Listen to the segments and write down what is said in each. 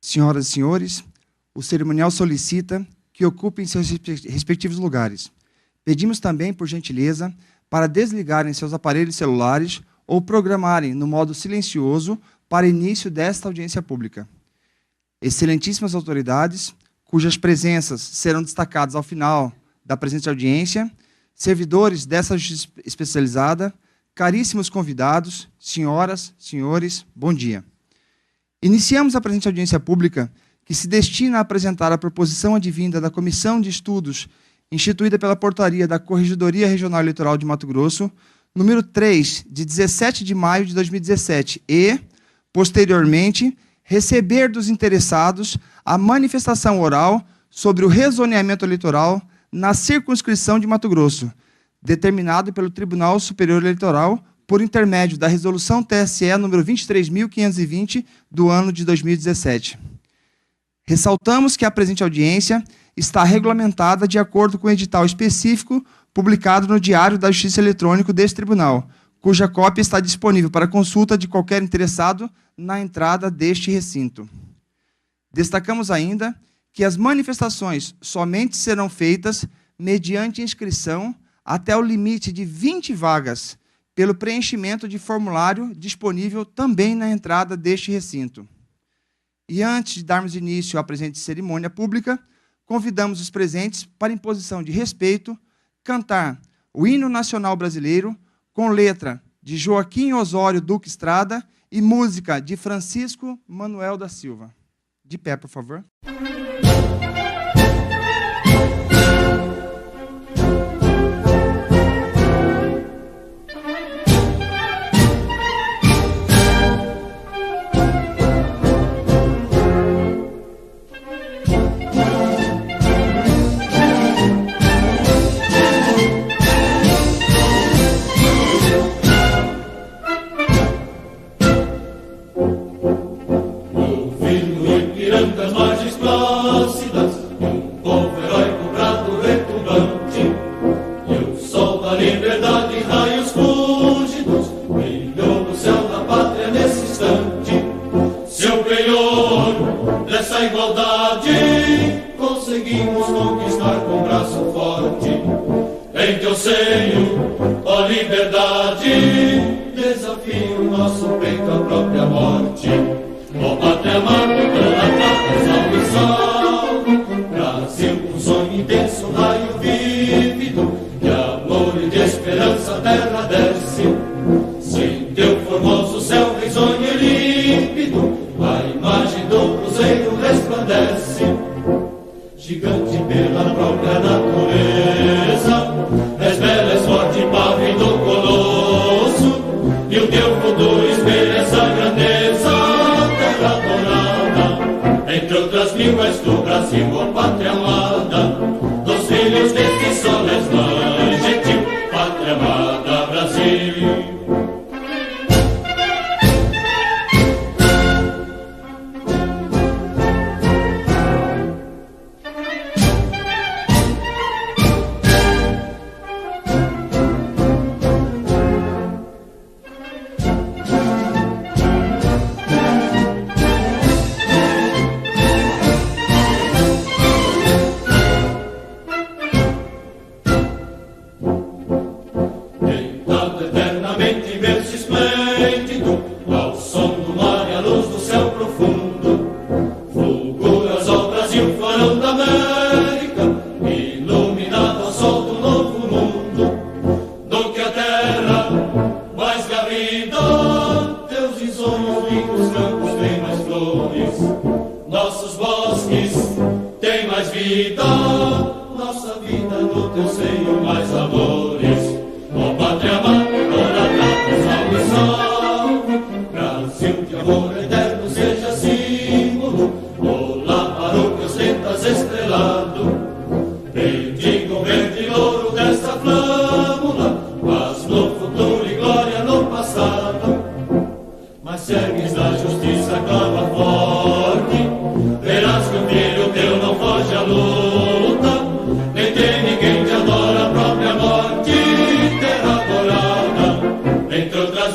Senhoras e senhores, o cerimonial solicita que ocupem seus respectivos lugares. Pedimos também, por gentileza, para desligarem seus aparelhos celulares ou programarem no modo silencioso para início desta audiência pública. Excelentíssimas autoridades, cujas presenças serão destacadas ao final da presente audiência, servidores dessa justiça especializada, caríssimos convidados, senhoras, senhores, bom dia. Iniciamos a presente audiência pública, que se destina a apresentar a proposição advinda da Comissão de Estudos, instituída pela Portaria da Corregedoria Regional Eleitoral de Mato Grosso, número 3, de 17 de maio de 2017, e, posteriormente, receber dos interessados a manifestação oral sobre o rezoneamento eleitoral na circunscrição de Mato Grosso, determinado pelo Tribunal Superior Eleitoral por intermédio da Resolução TSE número 23.520 do ano de 2017. Ressaltamos que a presente audiência está regulamentada de acordo com o edital específico publicado no Diário da Justiça Eletrônico deste tribunal, cuja cópia está disponível para consulta de qualquer interessado na entrada deste recinto. Destacamos ainda que as manifestações somente serão feitas mediante inscrição até o limite de 20 vagas, pelo preenchimento de formulário disponível também na entrada deste recinto. E antes de darmos início à presente cerimônia pública, convidamos os presentes para, em posição de respeito, cantar o hino nacional brasileiro com letra de Joaquim Osório Duque Estrada e música de Francisco Manuel da Silva. De pé, por favor.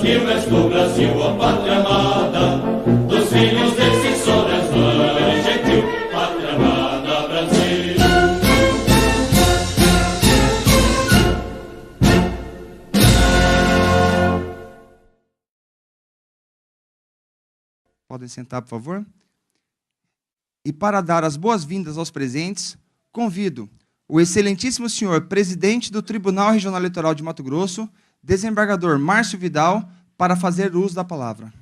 Brasil és tu, Brasil, a pátria amada, dos filhos desse sol és mãe. Podem sentar, por favor. E para dar as boas-vindas aos presentes, convido o excelentíssimo senhor presidente do Tribunal Regional Eleitoral de Mato Grosso, desembargador Márcio Vidal, para fazer uso da palavra.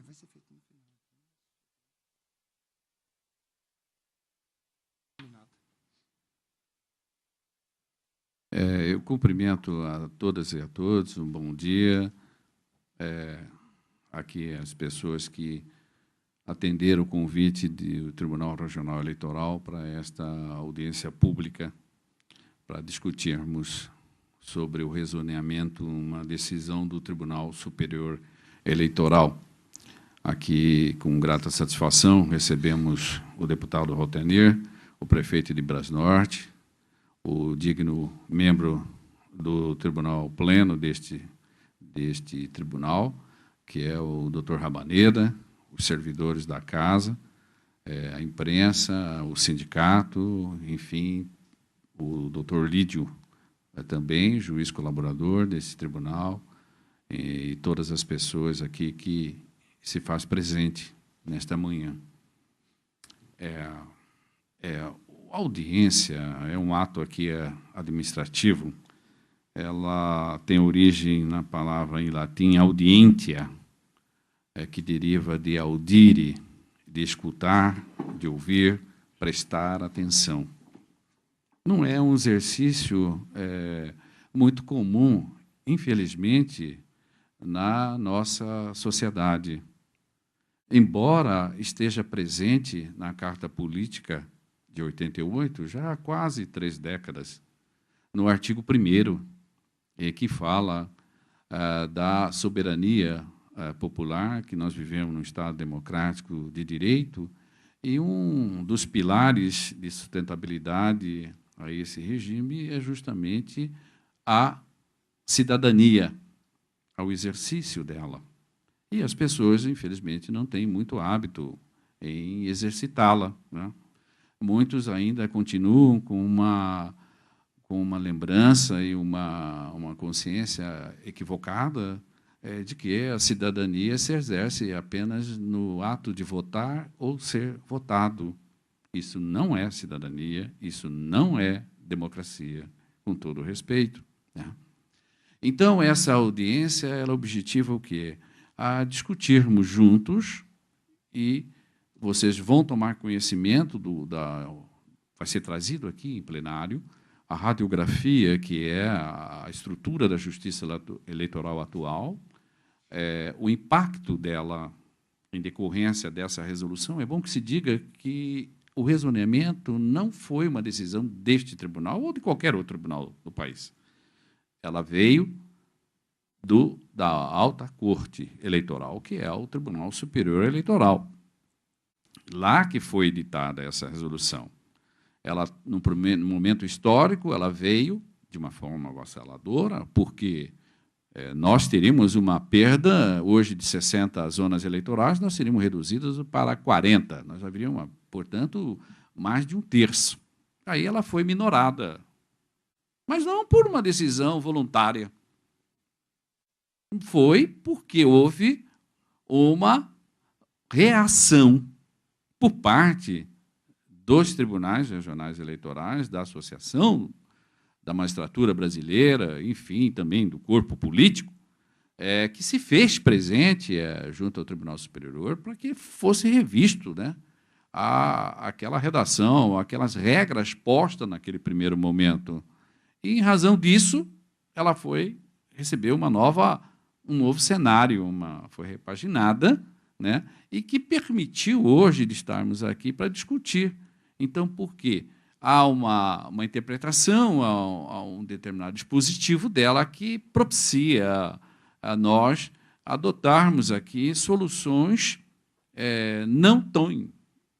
Vai ser feito no final. Eu cumprimento a todas e a todos, um bom dia. Aqui as pessoas que atenderam o convite do Tribunal Regional Eleitoral para esta audiência pública, para discutirmos sobre o rezoneamento, uma decisão do Tribunal Superior Eleitoral. Aqui, com grata satisfação, recebemos o deputado Rotenir, o prefeito de Brasnorte, o digno membro do Tribunal Pleno deste tribunal, que é o doutor Rabaneda, os servidores da casa, a imprensa, o sindicato, enfim, o doutor Lídio também, juiz colaborador desse tribunal, e todas as pessoas aqui que se faz presente nesta manhã. A audiência é um ato aqui administrativo. Ela tem origem na palavra em latim audientia, que deriva de audire, de escutar, de ouvir, prestar atenção. Não é um exercício muito comum, infelizmente, na nossa sociedade. Embora esteja presente na Carta Política de 88, já há quase 3 décadas, no artigo 1º, que fala da soberania popular, que nós vivemos num Estado democrático de direito, e um dos pilares de sustentabilidade a esse regime é justamente a cidadania, ao exercício dela. E as pessoas, infelizmente, não têm muito hábito em exercitá-la, né? Muitos ainda continuam com uma lembrança e uma consciência equivocada de que a cidadania se exerce apenas no ato de votar ou ser votado. Isso não é cidadania, isso não é democracia, com todo o respeito, né? Então, essa audiência, ela objetiva o quê? A discutirmos juntos, e vocês vão tomar conhecimento vai ser trazido aqui em plenário, a radiografia, que é a estrutura da justiça eleitoral atual, o impacto dela em decorrência dessa resolução. É bom que se diga que o rezoneamento não foi uma decisão deste tribunal ou de qualquer outro tribunal do país. Ela veio da Alta Corte Eleitoral, que é o Tribunal Superior Eleitoral. Lá que foi editada essa resolução. Ela, no momento histórico, ela veio de uma forma avassaladora, porque nós teríamos uma perda, hoje, de 60 zonas eleitorais, nós seríamos reduzidas para 40. Nós haveríamos, portanto, mais de 1/3. Aí ela foi minorada, mas não por uma decisão voluntária. Foi porque houve uma reação por parte dos tribunais regionais eleitorais, da Associação da Magistratura Brasileira, enfim, também do corpo político, que se fez presente junto ao Tribunal Superior para que fosse revisto, né, aquela redação, aquelas regras postas naquele primeiro momento. E, em razão disso, ela recebeu um novo cenário, foi repaginada, né, e que permitiu hoje de estarmos aqui para discutir. Então, por quê? Há uma interpretação, há um determinado dispositivo dela que propicia a nós adotarmos aqui soluções não tão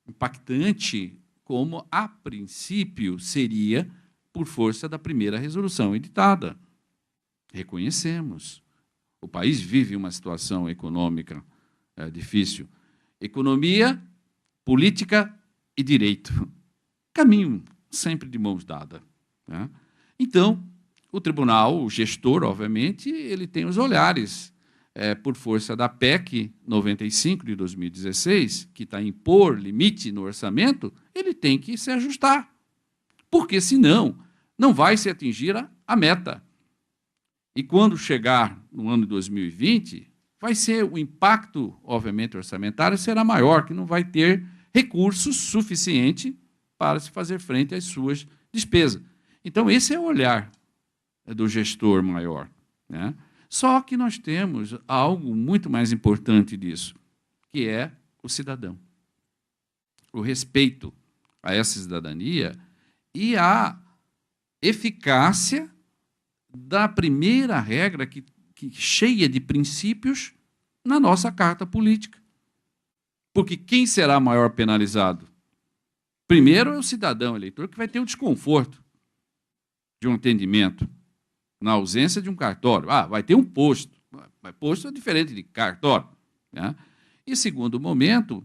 impactantes como, a princípio, seria por força da primeira resolução editada. Reconhecemos. O país vive uma situação econômica difícil. Economia, política e direito. Caminho sempre de mãos dadas, né? Então, o tribunal, o gestor, obviamente, ele tem os olhares, por força da PEC 95 de 2016, que está a impor limite no orçamento, ele tem que se ajustar, porque, senão, não vai se atingir a meta. E, quando chegar no ano de 2020, vai ser o impacto, obviamente, orçamentário será maior, que não vai ter recursos suficientes para se fazer frente às suas despesas. Então, esse é o olhar do gestor maior, né? Só que nós temos algo muito mais importante disso, que é o cidadão. O respeito a essa cidadania e a eficácia da primeira regra que cheia de princípios na nossa Carta Política. Porque quem será maior penalizado? Primeiro é o cidadão eleitor, que vai ter um desconforto de um atendimento na ausência de um cartório. Vai ter um posto. Mas posto é diferente de cartório, né? E segundo momento,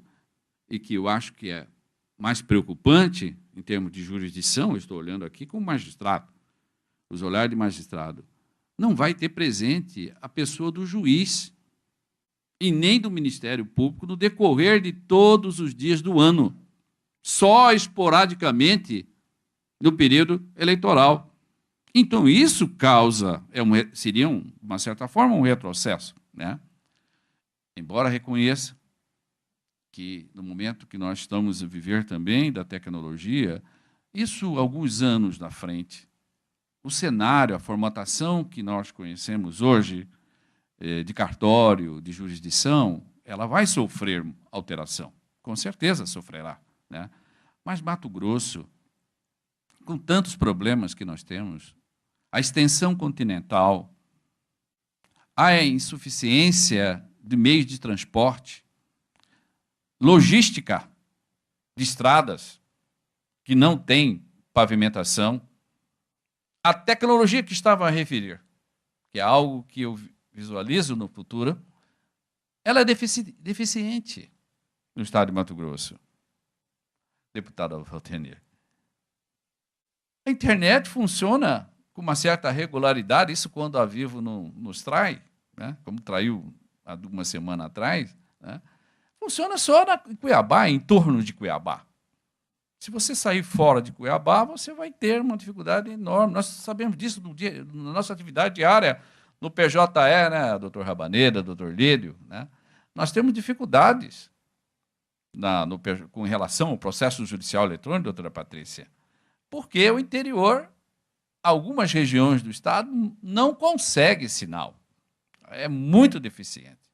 e que eu acho que é mais preocupante em termos de jurisdição, eu estou olhando aqui como magistrado, os olhares de magistrado, não vai ter presente a pessoa do juiz e nem do Ministério Público no decorrer de todos os dias do ano, só esporadicamente no período eleitoral. Então, isso causa, seria, uma certa forma, um retrocesso, né? Embora reconheça que, no momento que nós estamos a viver também da tecnologia, isso alguns anos na frente, o cenário, a formatação que nós conhecemos hoje, de cartório, de jurisdição, ela vai sofrer alteração, com certeza sofrerá, né? Mas Mato Grosso, com tantos problemas que nós temos, a extensão continental, a insuficiência de meios de transporte, logística de estradas que não tem pavimentação, a tecnologia que estava a referir, que é algo que eu visualizo no futuro, ela é deficiente no estado de Mato Grosso. Deputado Valtenir. A internet funciona com uma certa regularidade, isso quando a Vivo não nos trai, né? Como traiu há uma semana atrás, né? Funciona só em Cuiabá, em torno de Cuiabá. Se você sair fora de Cuiabá, você vai ter uma dificuldade enorme. Nós sabemos disso na nossa atividade diária no PJE, né, doutor Rabaneda, doutor Lídio, né? Nós temos dificuldades com relação ao processo judicial eletrônico, doutora Patrícia, porque o interior, algumas regiões do estado, não consegue sinal. É muito deficiente.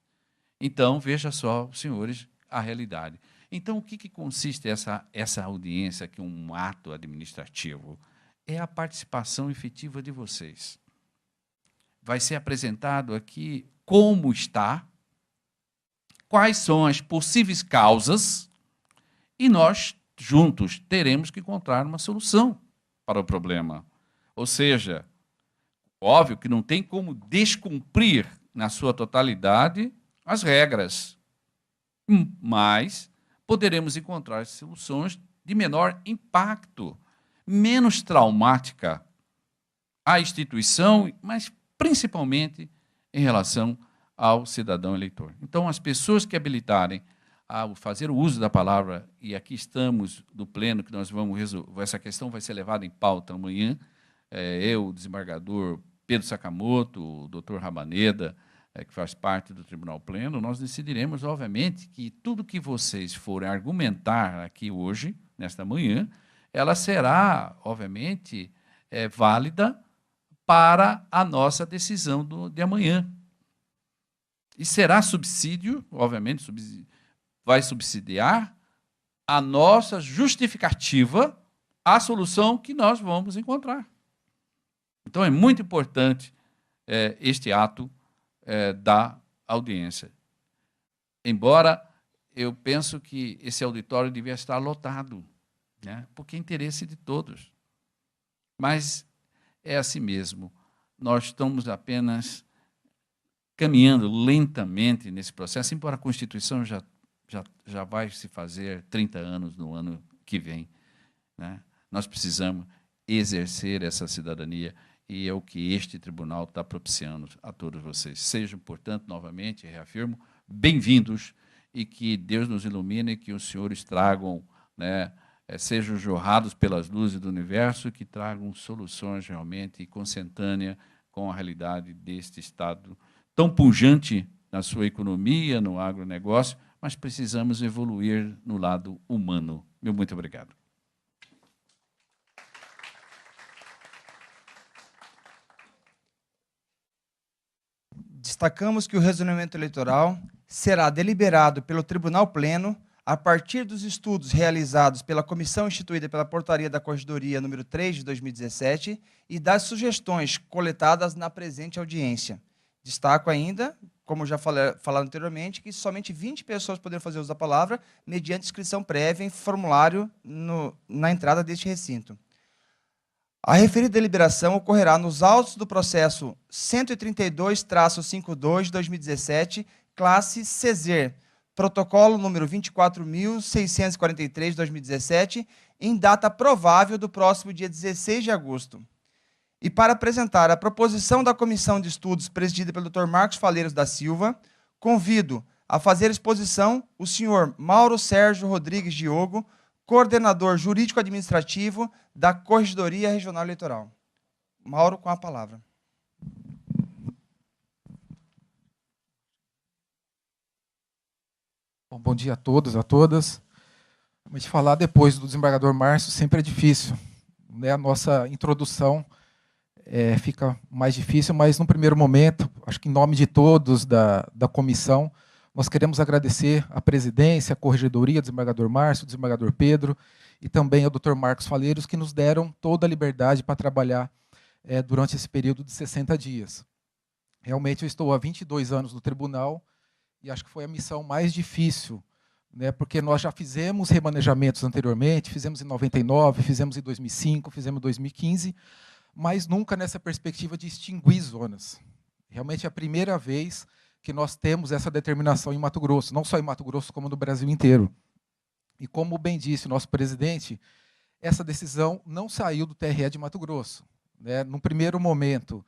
Então, veja só, senhores, a realidade. Então, o que consiste essa audiência, que é um ato administrativo? É a participação efetiva de vocês. Vai ser apresentado aqui como está, quais são as possíveis causas, e nós, juntos, teremos que encontrar uma solução para o problema. Ou seja, óbvio que não tem como descumprir na sua totalidade as regras, mas poderemos encontrar soluções de menor impacto, menos traumática à instituição, mas principalmente em relação ao cidadão eleitor. Então, as pessoas que habilitarem a fazer o uso da palavra, e aqui estamos no pleno, que nós vamos resolver, essa questão vai ser levada em pauta amanhã, eu, o desembargador Pedro Sakamoto, o doutor Rabaneda, que faz parte do Tribunal Pleno, nós decidiremos, obviamente, que tudo que vocês forem argumentar aqui hoje, nesta manhã, ela será, obviamente, válida para a nossa decisão de amanhã. E será subsídio, obviamente, vai subsidiar a nossa justificativa à solução que nós vamos encontrar. Então, é muito importante este ato da audiência. Embora eu penso que esse auditório devia estar lotado, né? Porque é interesse de todos. Mas é assim mesmo. nós estamos apenas caminhando lentamente nesse processo, embora a Constituição já vai se fazer 30 anos no ano que vem, né? Nós precisamos exercer essa cidadania, e é o que este tribunal está propiciando a todos vocês. Sejam, portanto, novamente, reafirmo, bem-vindos, e que Deus nos ilumine, e que os senhores tragam, né, sejam jorrados pelas luzes do universo, que tragam soluções realmente consentâneas com a realidade deste Estado tão pujante na sua economia, no agronegócio, mas precisamos evoluir no lado humano. Meu muito obrigado. Destacamos que o resolvimento eleitoral será deliberado pelo Tribunal Pleno a partir dos estudos realizados pela comissão instituída pela Portaria da Corregedoria número 3 de 2017 e das sugestões coletadas na presente audiência. Destaco ainda, como já falado anteriormente, que somente 20 pessoas poderão fazer uso da palavra mediante inscrição prévia em formulário na entrada deste recinto. A referida deliberação ocorrerá nos autos do processo 132-52 de 2017, classe CESER, protocolo número 24.643 de 2017, em data provável do próximo dia 16 de agosto. E para apresentar a proposição da Comissão de Estudos presidida pelo Dr. Marcos Faleiros da Silva, convido a fazer exposição o senhor Mauro Sérgio Rodrigues Diogo, coordenador jurídico-administrativo da Corregedoria Regional Eleitoral. Mauro, com a palavra. Bom dia a todos, a todas. Mas falar depois do desembargador Márcio sempre é difícil, né? A nossa introdução fica mais difícil, mas no primeiro momento, acho que em nome de todos da comissão, nós queremos agradecer à presidência, à corregedoria, ao desembargador Márcio, ao desembargador Pedro e também ao Dr. Marcos Faleiros, que nos deram toda a liberdade para trabalhar durante esse período de 60 dias. Realmente, eu estou há 22 anos no tribunal e acho que foi a missão mais difícil, né, porque nós já fizemos remanejamentos anteriormente, fizemos em 99, fizemos em 2005, fizemos em 2015, mas nunca nessa perspectiva de extinguir zonas. Realmente é a primeira vez que nós temos essa determinação em Mato Grosso, não só em Mato Grosso, como no Brasil inteiro. E como bem disse o nosso presidente, essa decisão não saiu do TRE de Mato Grosso, né? Num primeiro momento,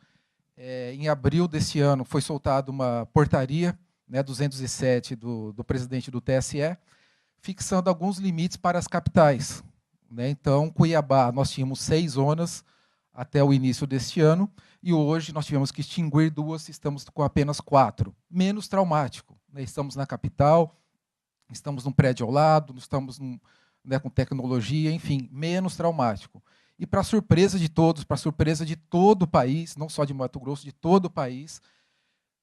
em abril desse ano, foi soltada uma portaria, né, 207 do presidente do TSE, fixando alguns limites para as capitais, né? Então, Cuiabá, nós tínhamos 6 zonas até o início deste ano, e hoje nós tivemos que extinguir 2, estamos com apenas 4. Menos traumático, né? Estamos na capital, estamos num prédio ao lado, estamos né, com tecnologia, enfim, menos traumático. E para surpresa de todos, para surpresa de todo o país, não só de Mato Grosso, de todo o país,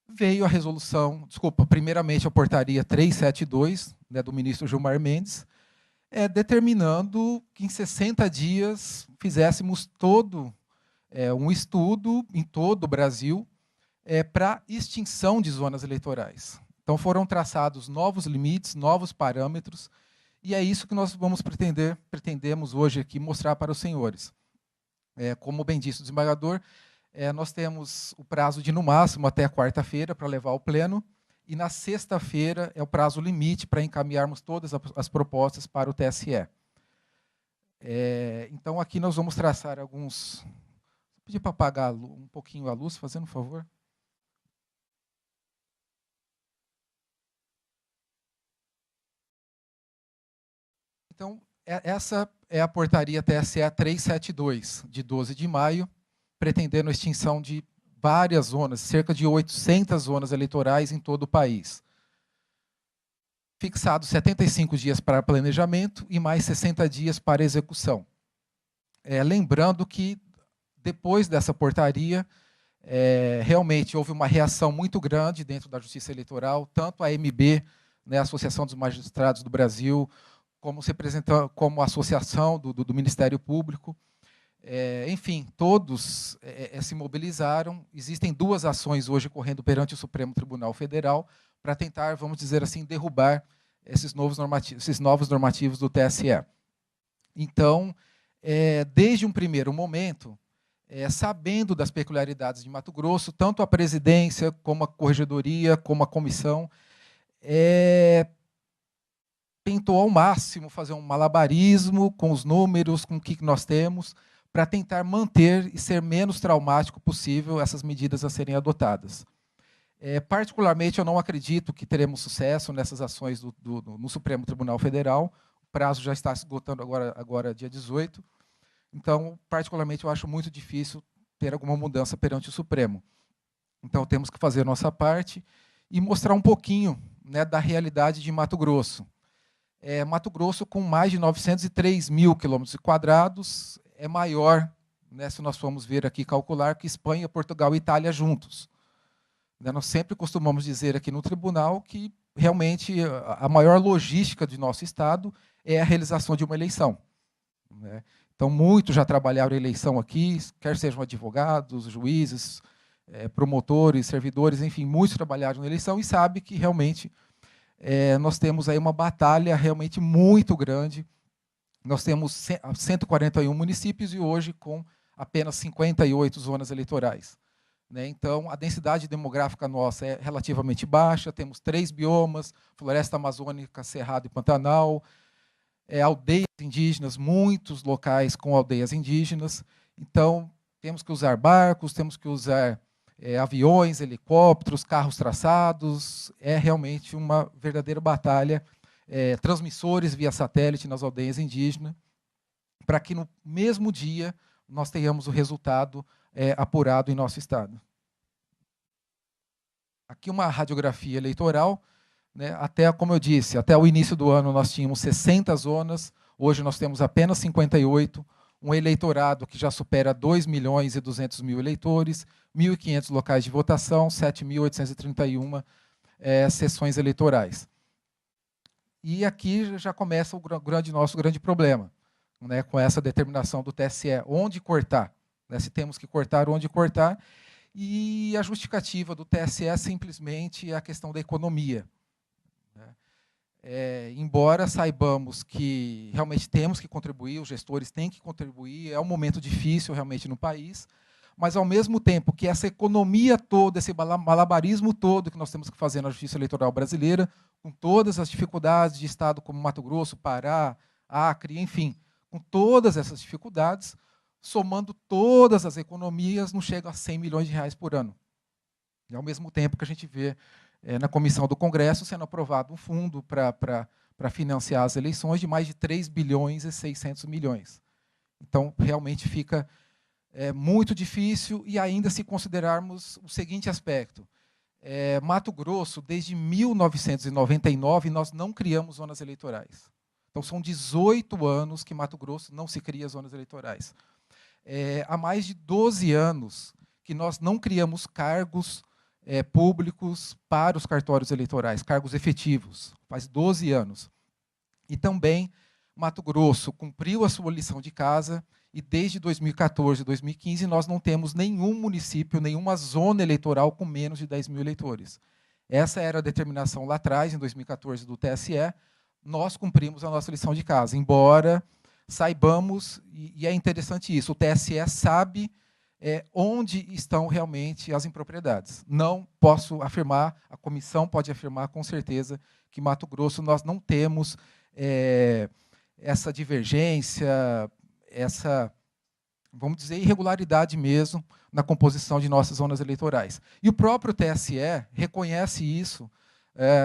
veio a resolução, primeiramente a portaria 372, né, do ministro Gilmar Mendes, determinando que em 60 dias fizéssemos todo um estudo em todo o Brasil para extinção de zonas eleitorais. Então foram traçados novos limites, novos parâmetros, e é isso que nós pretendemos hoje aqui mostrar para os senhores. Como bem disse o desembargador, nós temos o prazo de, no máximo, até quarta-feira para levar ao pleno, e na sexta-feira é o prazo limite para encaminharmos todas as propostas para o TSE. Então, aqui nós vamos traçar alguns... Vou pedir para apagar um pouquinho a luz, fazendo um favor. Então, essa é a portaria TSE 372, de 12 de maio, pretendendo a extinção de várias zonas, cerca de 800 zonas eleitorais em todo o país. Fixados 75 dias para planejamento e mais 60 dias para execução. Lembrando que, depois dessa portaria, realmente houve uma reação muito grande dentro da Justiça Eleitoral, tanto a AMB, né, a Associação dos Magistrados do Brasil, como a Associação do Ministério Público. Enfim, todos se mobilizaram. Existem 2 ações hoje correndo perante o Supremo Tribunal Federal para tentar, vamos dizer assim, derrubar esses novos normativos do TSE. Então, desde um primeiro momento, sabendo das peculiaridades de Mato Grosso, tanto a presidência, como a corregedoria, como a comissão, tentou ao máximo fazer um malabarismo com os números, com o que nós temos, para tentar manter e ser menos traumático possível essas medidas a serem adotadas. Particularmente, eu não acredito que teremos sucesso nessas ações no Supremo Tribunal Federal. O prazo já está esgotando agora dia 18. Então, particularmente, eu acho muito difícil ter alguma mudança perante o Supremo. Então, temos que fazer a nossa parte e mostrar um pouquinho, né, da realidade de Mato Grosso. Mato Grosso, com mais de 903 mil quilômetros quadrados, é maior, né, se nós formos ver aqui, calcular, que Espanha, Portugal e Itália juntos. Nós sempre costumamos dizer aqui no tribunal que, realmente, a maior logística de nosso Estado é a realização de uma eleição, né? Então, muitos já trabalharam em eleição aqui, quer sejam advogados, juízes, promotores, servidores, enfim, muitos trabalharam na eleição e sabem que, realmente, nós temos aí uma batalha realmente muito grande. Nós temos 141 municípios e hoje com apenas 58 zonas eleitorais, né? Então, a densidade demográfica nossa é relativamente baixa, temos 3 biomas, floresta amazônica, cerrado e pantanal, aldeias indígenas, muitos locais com aldeias indígenas. Então, temos que usar barcos, temos que usar aviões, helicópteros, carros traçados. É realmente uma verdadeira batalha. Transmissores via satélite nas aldeias indígenas, para que no mesmo dia nós tenhamos o resultado apurado em nosso estado. Aqui uma radiografia eleitoral, né? Como eu disse, até o início do ano nós tínhamos 60 zonas, hoje nós temos apenas 58, um eleitorado que já supera 2.200.000 eleitores, 1.500 locais de votação, 7.831 sessões eleitorais. E aqui já começa nosso grande problema, né, com essa determinação do TSE, onde cortar, né, se temos que cortar, onde cortar, e a justificativa do TSE é simplesmente a questão da economia, né. Embora saibamos que realmente temos que contribuir, os gestores têm que contribuir, é um momento difícil realmente no país, mas, ao mesmo tempo que essa economia toda, esse malabarismo todo que nós temos que fazer na Justiça Eleitoral brasileira, com todas as dificuldades de estado como Mato Grosso, Pará, Acre, enfim, com todas essas dificuldades, somando todas as economias, não chega a 100 milhões de reais por ano. E, ao mesmo tempo que a gente vê na comissão do Congresso sendo aprovado um fundo para financiar as eleições de mais de 3 bilhões e 600 milhões. Então, realmente fica muito difícil, e ainda se considerarmos o seguinte aspecto. Mato Grosso, desde 1999, nós não criamos zonas eleitorais. Então, são 18 anos que Mato Grosso não se cria zonas eleitorais. Há mais de 12 anos que nós não criamos cargos públicos para os cartórios eleitorais, cargos efetivos. Faz 12 anos. E também Mato Grosso cumpriu a sua lição de casa, e desde 2014, 2015, nós não temos nenhum município, nenhuma zona eleitoral com menos de 10 mil eleitores. Essa era a determinação lá atrás, em 2014, do TSE. Nós cumprimos a nossa lição de casa, embora saibamos, e é interessante isso, o TSE sabe onde estão realmente as impropriedades. Não posso afirmar, a comissão pode afirmar com certeza que Mato Grosso nós não temos essa divergência, essa, vamos dizer, irregularidade mesmo na composição de nossas zonas eleitorais. E o próprio TSE reconhece isso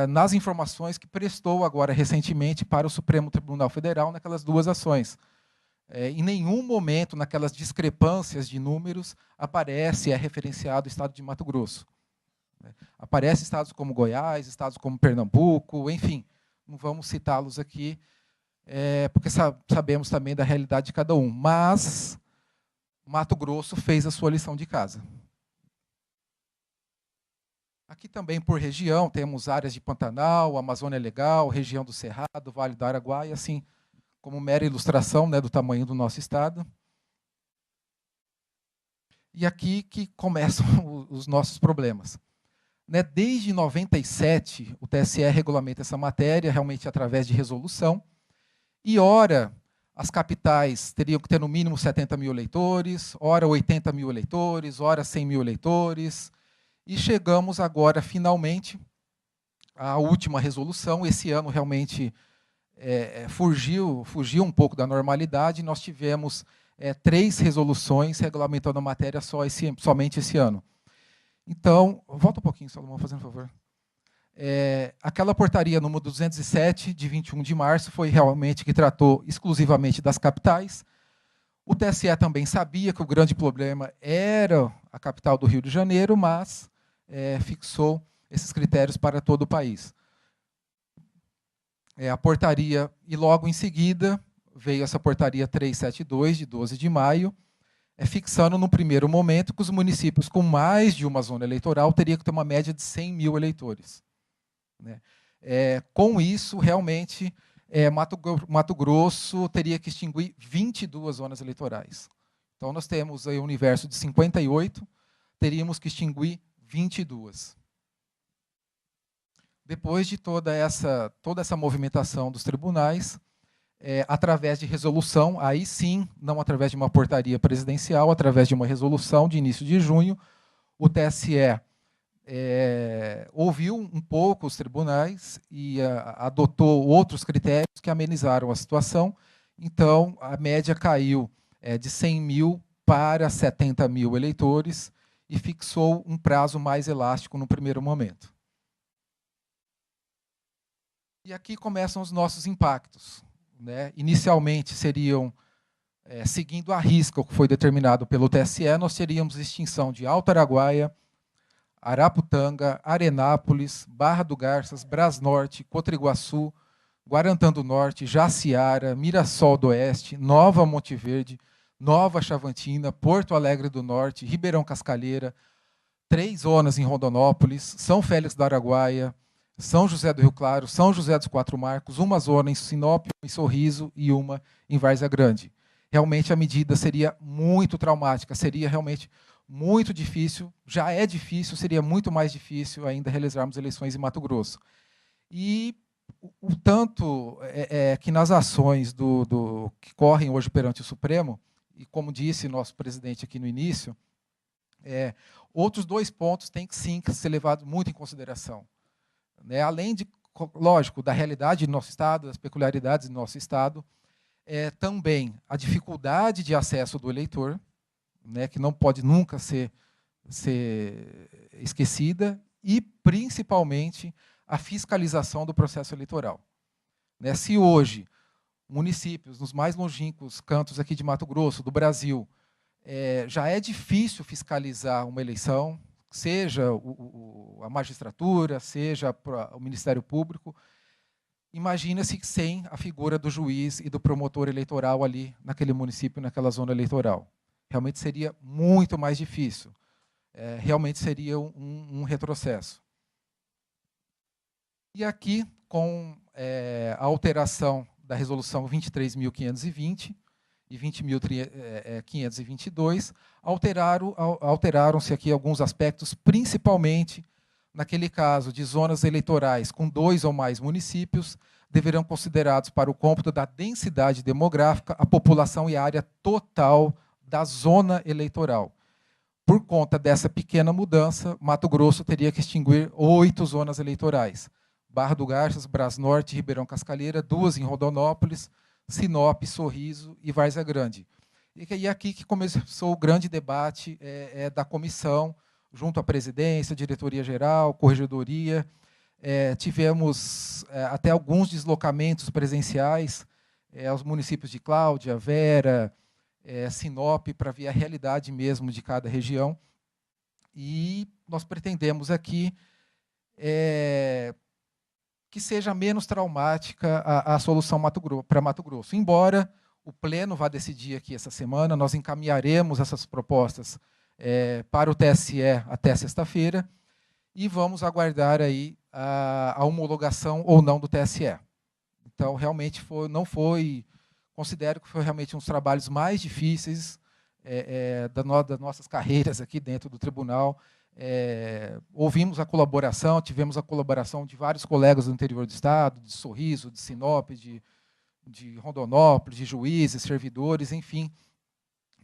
nas informações que prestou agora recentemente para o Supremo Tribunal Federal naquelas 2 ações. Em nenhum momento, naquelas discrepâncias de números, aparece, referenciado o estado de Mato Grosso. Aparece estados como Goiás, estados como Pernambuco, enfim, não vamos citá-los aqui, porque sabemos também da realidade de cada um. Mas Mato Grosso fez a sua lição de casa. Aqui também, por região, temos áreas de Pantanal, Amazônia Legal, região do Cerrado, Vale do Araguaia, assim, como mera ilustração, né, do tamanho do nosso estado. E aqui que começam os nossos problemas. Desde 97, o TSE regulamenta essa matéria, realmente através de resolução, e, ora, As capitais teriam que ter no mínimo 70 mil eleitores, ora 80 mil eleitores, ora 100 mil eleitores. E chegamos agora, finalmente, à última resolução. Esse ano realmente fugiu um pouco da normalidade. Nós tivemos 3 resoluções regulamentando a matéria somente esse ano. Então, volta um pouquinho, Salomão, fazendo um favor. Aquela portaria número 207, de 21 de março, foi realmente que tratou exclusivamente das capitais. O TSE também sabia que o grande problema era a capital do Rio de Janeiro, mas fixou esses critérios para todo o país. A portaria, e logo em seguida, veio essa portaria 372, de 12 de maio, fixando, no primeiro momento, que os municípios com mais de uma zona eleitoral teriam que ter uma média de 100 mil eleitores. Com isso, realmente, Mato Grosso teria que extinguir 22 zonas eleitorais. Então, nós temos aí um universo de 58, teríamos que extinguir 22. Depois de toda essa movimentação dos tribunais, através de resolução, aí sim, não através de uma portaria presidencial, através de uma resolução de início de junho, o TSE ouviu um pouco os tribunais e adotou outros critérios que amenizaram a situação. Então, a média caiu de 100 mil para 70 mil eleitores e fixou um prazo mais elástico no primeiro momento. E aqui começam os nossos impactos. Inicialmente seriam, seguindo à risca o que foi determinado pelo TSE, nós teríamos extinção de Alto Araguaia, Araputanga, Arenápolis, Barra do Garças, Brasnorte, Cotriguaçu, Guarantã do Norte, Jaciara, Mirassol do Oeste, Nova Monte Verde, Nova Chavantina, Porto Alegre do Norte, Ribeirão Cascalheira, 3 zonas em Rondonópolis, São Félix do Araguaia, São José do Rio Claro, São José dos Quatro Marcos, uma zona em Sinop, em Sorriso e uma em Várzea Grande. Realmente a medida seria muito traumática, seria realmente muito difícil, já é difícil, seria muito mais difícil ainda realizarmos eleições em Mato Grosso. E o tanto que nas ações que correm hoje perante o Supremo, e como disse nosso presidente aqui no início, outros 2 pontos têm que sim ser levados muito em consideração. Além de, lógico, da realidade do nosso Estado, das peculiaridades do nosso Estado, também a dificuldade de acesso do eleitor, que não pode nunca ser esquecida, e, principalmente, a fiscalização do processo eleitoral. Se hoje, municípios nos mais longínquos cantos aqui de Mato Grosso, do Brasil, já é difícil fiscalizar uma eleição, seja a magistratura, seja o Ministério Público, imagina-se sem a figura do juiz e do promotor eleitoral ali naquele município, naquela zona eleitoral. Realmente seria muito mais difícil. Realmente seria um retrocesso. E aqui, com a alteração da Resolução 23.520 e 20.522, alteraram-se aqui alguns aspectos, principalmente naquele caso de zonas eleitorais com 2 ou mais municípios, deverão considerados para o cômputo da densidade demográfica a população e a área total da zona eleitoral. Por conta dessa pequena mudança, Mato Grosso teria que extinguir 8 zonas eleitorais. Barra do Garças, Brasnorte, Ribeirão Cascalheira, 2 em Rondonópolis, Sinop, Sorriso e Várzea Grande. E aqui que começou o grande debate da comissão, junto à presidência, diretoria-geral, corregedoria. Tivemos até alguns deslocamentos presenciais aos municípios de Cláudia, Vera, Sinop, para ver a realidade mesmo de cada região. E nós pretendemos aqui que seja menos traumática a solução para Mato Grosso. Embora o Pleno vá decidir aqui essa semana, nós encaminharemos essas propostas para o TSE até sexta-feira e vamos aguardar aí a homologação ou não do TSE. Então, realmente, considero que foi realmente um dos trabalhos mais difíceis das nossas carreiras aqui dentro do tribunal. Ouvimos a colaboração, tivemos a colaboração de vários colegas do interior do Estado, de Sorriso, de Sinop, de Rondonópolis, de juízes, servidores, enfim,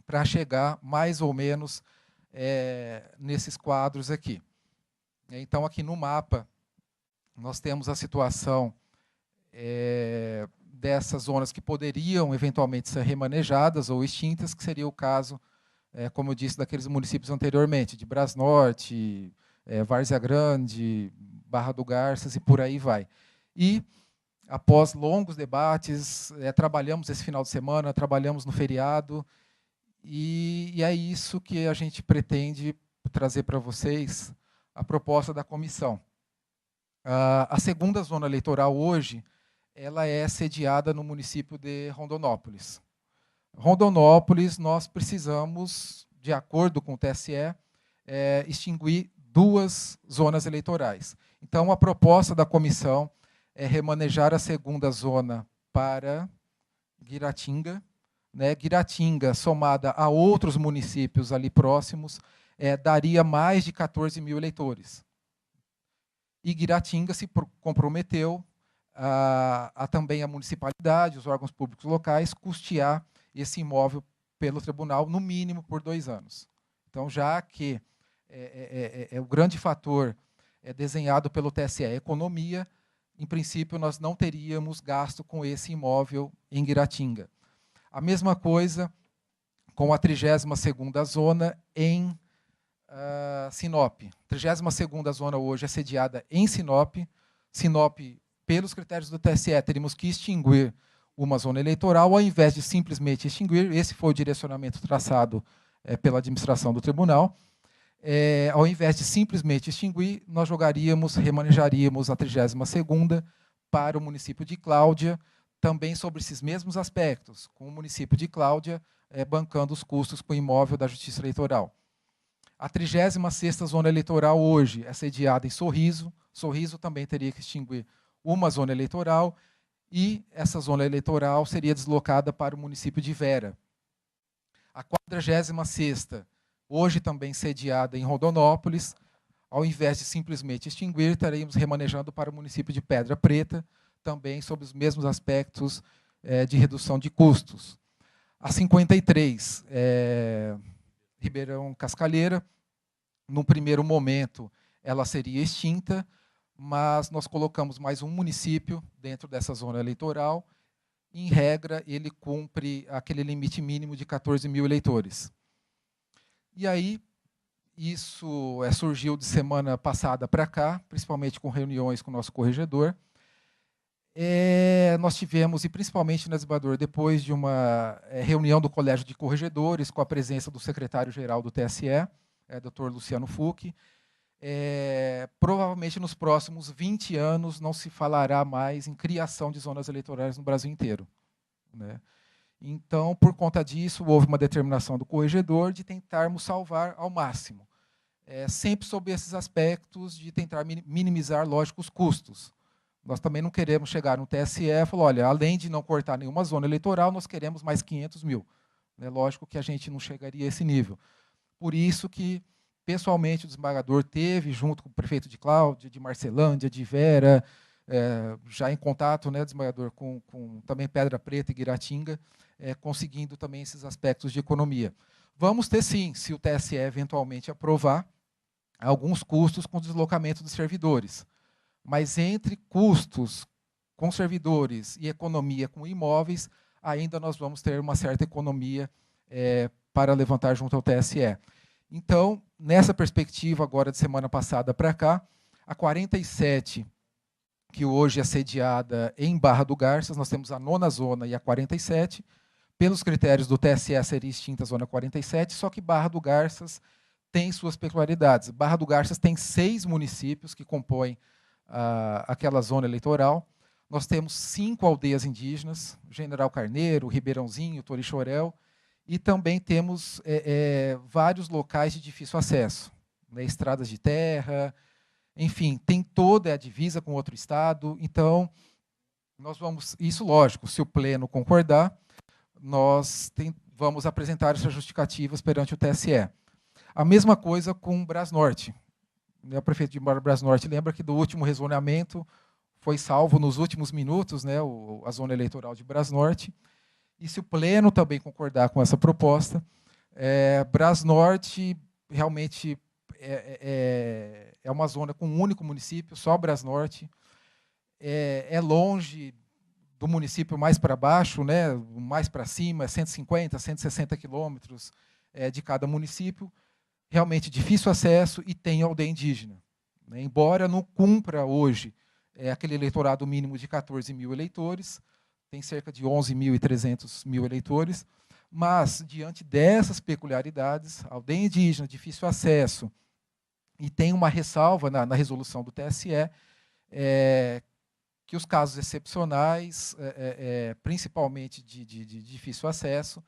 para chegar mais ou menos nesses quadros aqui. Então, aqui no mapa, nós temos a situação dessas zonas que poderiam eventualmente ser remanejadas ou extintas, que seria o caso, como eu disse, daqueles municípios anteriormente, de Brasnorte, Várzea Grande, Barra do Garças e por aí vai. E, após longos debates, trabalhamos esse final de semana, trabalhamos no feriado, e é isso que a gente pretende trazer para vocês, a proposta da comissão. A segunda zona eleitoral hoje, ela é sediada no município de Rondonópolis. Rondonópolis, nós precisamos, de acordo com o TSE, extinguir 2 zonas eleitorais. Então, a proposta da comissão é remanejar a segunda zona para Guiratinga. Guiratinga, somada a outros municípios ali próximos, daria mais de 14 mil eleitores. E Guiratinga se comprometeu também a municipalidade, os órgãos públicos locais, custear esse imóvel pelo tribunal, no mínimo por 2 anos. Então, já que o grande fator desenhado pelo TSE é economia, em princípio, nós não teríamos gasto com esse imóvel em Guiratinga. A mesma coisa com a 32ª zona em Sinop. A 32ª zona hoje é sediada em Sinop. Sinop, pelos critérios do TSE, teríamos que extinguir uma zona eleitoral, ao invés de simplesmente extinguir. Esse foi o direcionamento traçado pela administração do tribunal. Ao invés de simplesmente extinguir, nós remanejaríamos a 32ª para o município de Cláudia, também sobre esses mesmos aspectos, com o município de Cláudia bancando os custos com o imóvel da Justiça Eleitoral. A 36ª zona eleitoral hoje é sediada em Sorriso. Sorriso também teria que extinguir uma zona eleitoral, e essa zona eleitoral seria deslocada para o município de Vera. A 46ª, hoje também sediada em Rondonópolis, ao invés de simplesmente extinguir, estaríamos remanejando para o município de Pedra Preta, também sobre os mesmos aspectos de redução de custos. A 53, Ribeirão Cascalheira, no primeiro momento, ela seria extinta, mas nós colocamos mais um município dentro dessa zona eleitoral. Em regra, ele cumpre aquele limite mínimo de 14 mil eleitores. E aí, isso surgiu de semana passada para cá, principalmente com reuniões com o nosso corregedor. Nós tivemos, e principalmente no desembargador, depois de uma reunião do Colégio de Corregedores, com a presença do secretário-geral do TSE, Dr. Luciano Fucchi, provavelmente nos próximos 20 anos não se falará mais em criação de zonas eleitorais no Brasil inteiro. Então, por conta disso, houve uma determinação do corregedor de tentarmos salvar ao máximo, sempre sob esses aspectos de tentar minimizar, lógico, os custos. Nós também não queremos chegar no TSE e falar, olha, além de não cortar nenhuma zona eleitoral, nós queremos mais 500 mil. Lógico que a gente não chegaria a esse nível. Por isso que, pessoalmente, o desembargador teve, junto com o prefeito de Cláudia, de Marcelândia, de Vera, já em contato, desembargador, com também Pedra Preta e Guiratinga, conseguindo também esses aspectos de economia. Vamos ter, sim, se o TSE eventualmente aprovar, alguns custos com o deslocamento dos servidores. Mas entre custos com servidores e economia com imóveis, ainda nós vamos ter uma certa economia para levantar junto ao TSE. Então, nessa perspectiva, agora de semana passada para cá, a 47, que hoje é sediada em Barra do Garças, nós temos a 9ª zona e a 47. Pelos critérios do TSE, seria extinta a zona 47, só que Barra do Garças tem suas peculiaridades. Barra do Garças tem 6 municípios que compõem aquela zona eleitoral. Nós temos 5 aldeias indígenas, General Carneiro, Ribeirãozinho, Torixoréu, e também temos vários locais de difícil acesso, estradas de terra, enfim, tem toda a divisa com outro estado. Então, nós vamos, isso lógico, se o pleno concordar, nós vamos apresentar essas justificativas perante o TSE. A mesma coisa com Brasnorte. O prefeito de Brasnorte lembra que do último rezoneamento foi salvo nos últimos minutos, né, a zona eleitoral de Brasnorte. E se o Pleno também concordar com essa proposta, Brasnorte realmente é uma zona com um único município, só Brasnorte. É longe do município mais para baixo, né, mais para cima, 150, 160 quilômetros de cada município. Realmente difícil acesso e tem aldeia indígena, né? Embora não cumpra hoje aquele eleitorado mínimo de 14 mil eleitores, tem cerca de 11.300 eleitores, mas, diante dessas peculiaridades, aldeia indígena, difícil acesso, e tem uma ressalva na resolução do TSE, que os casos excepcionais, principalmente de difícil acesso,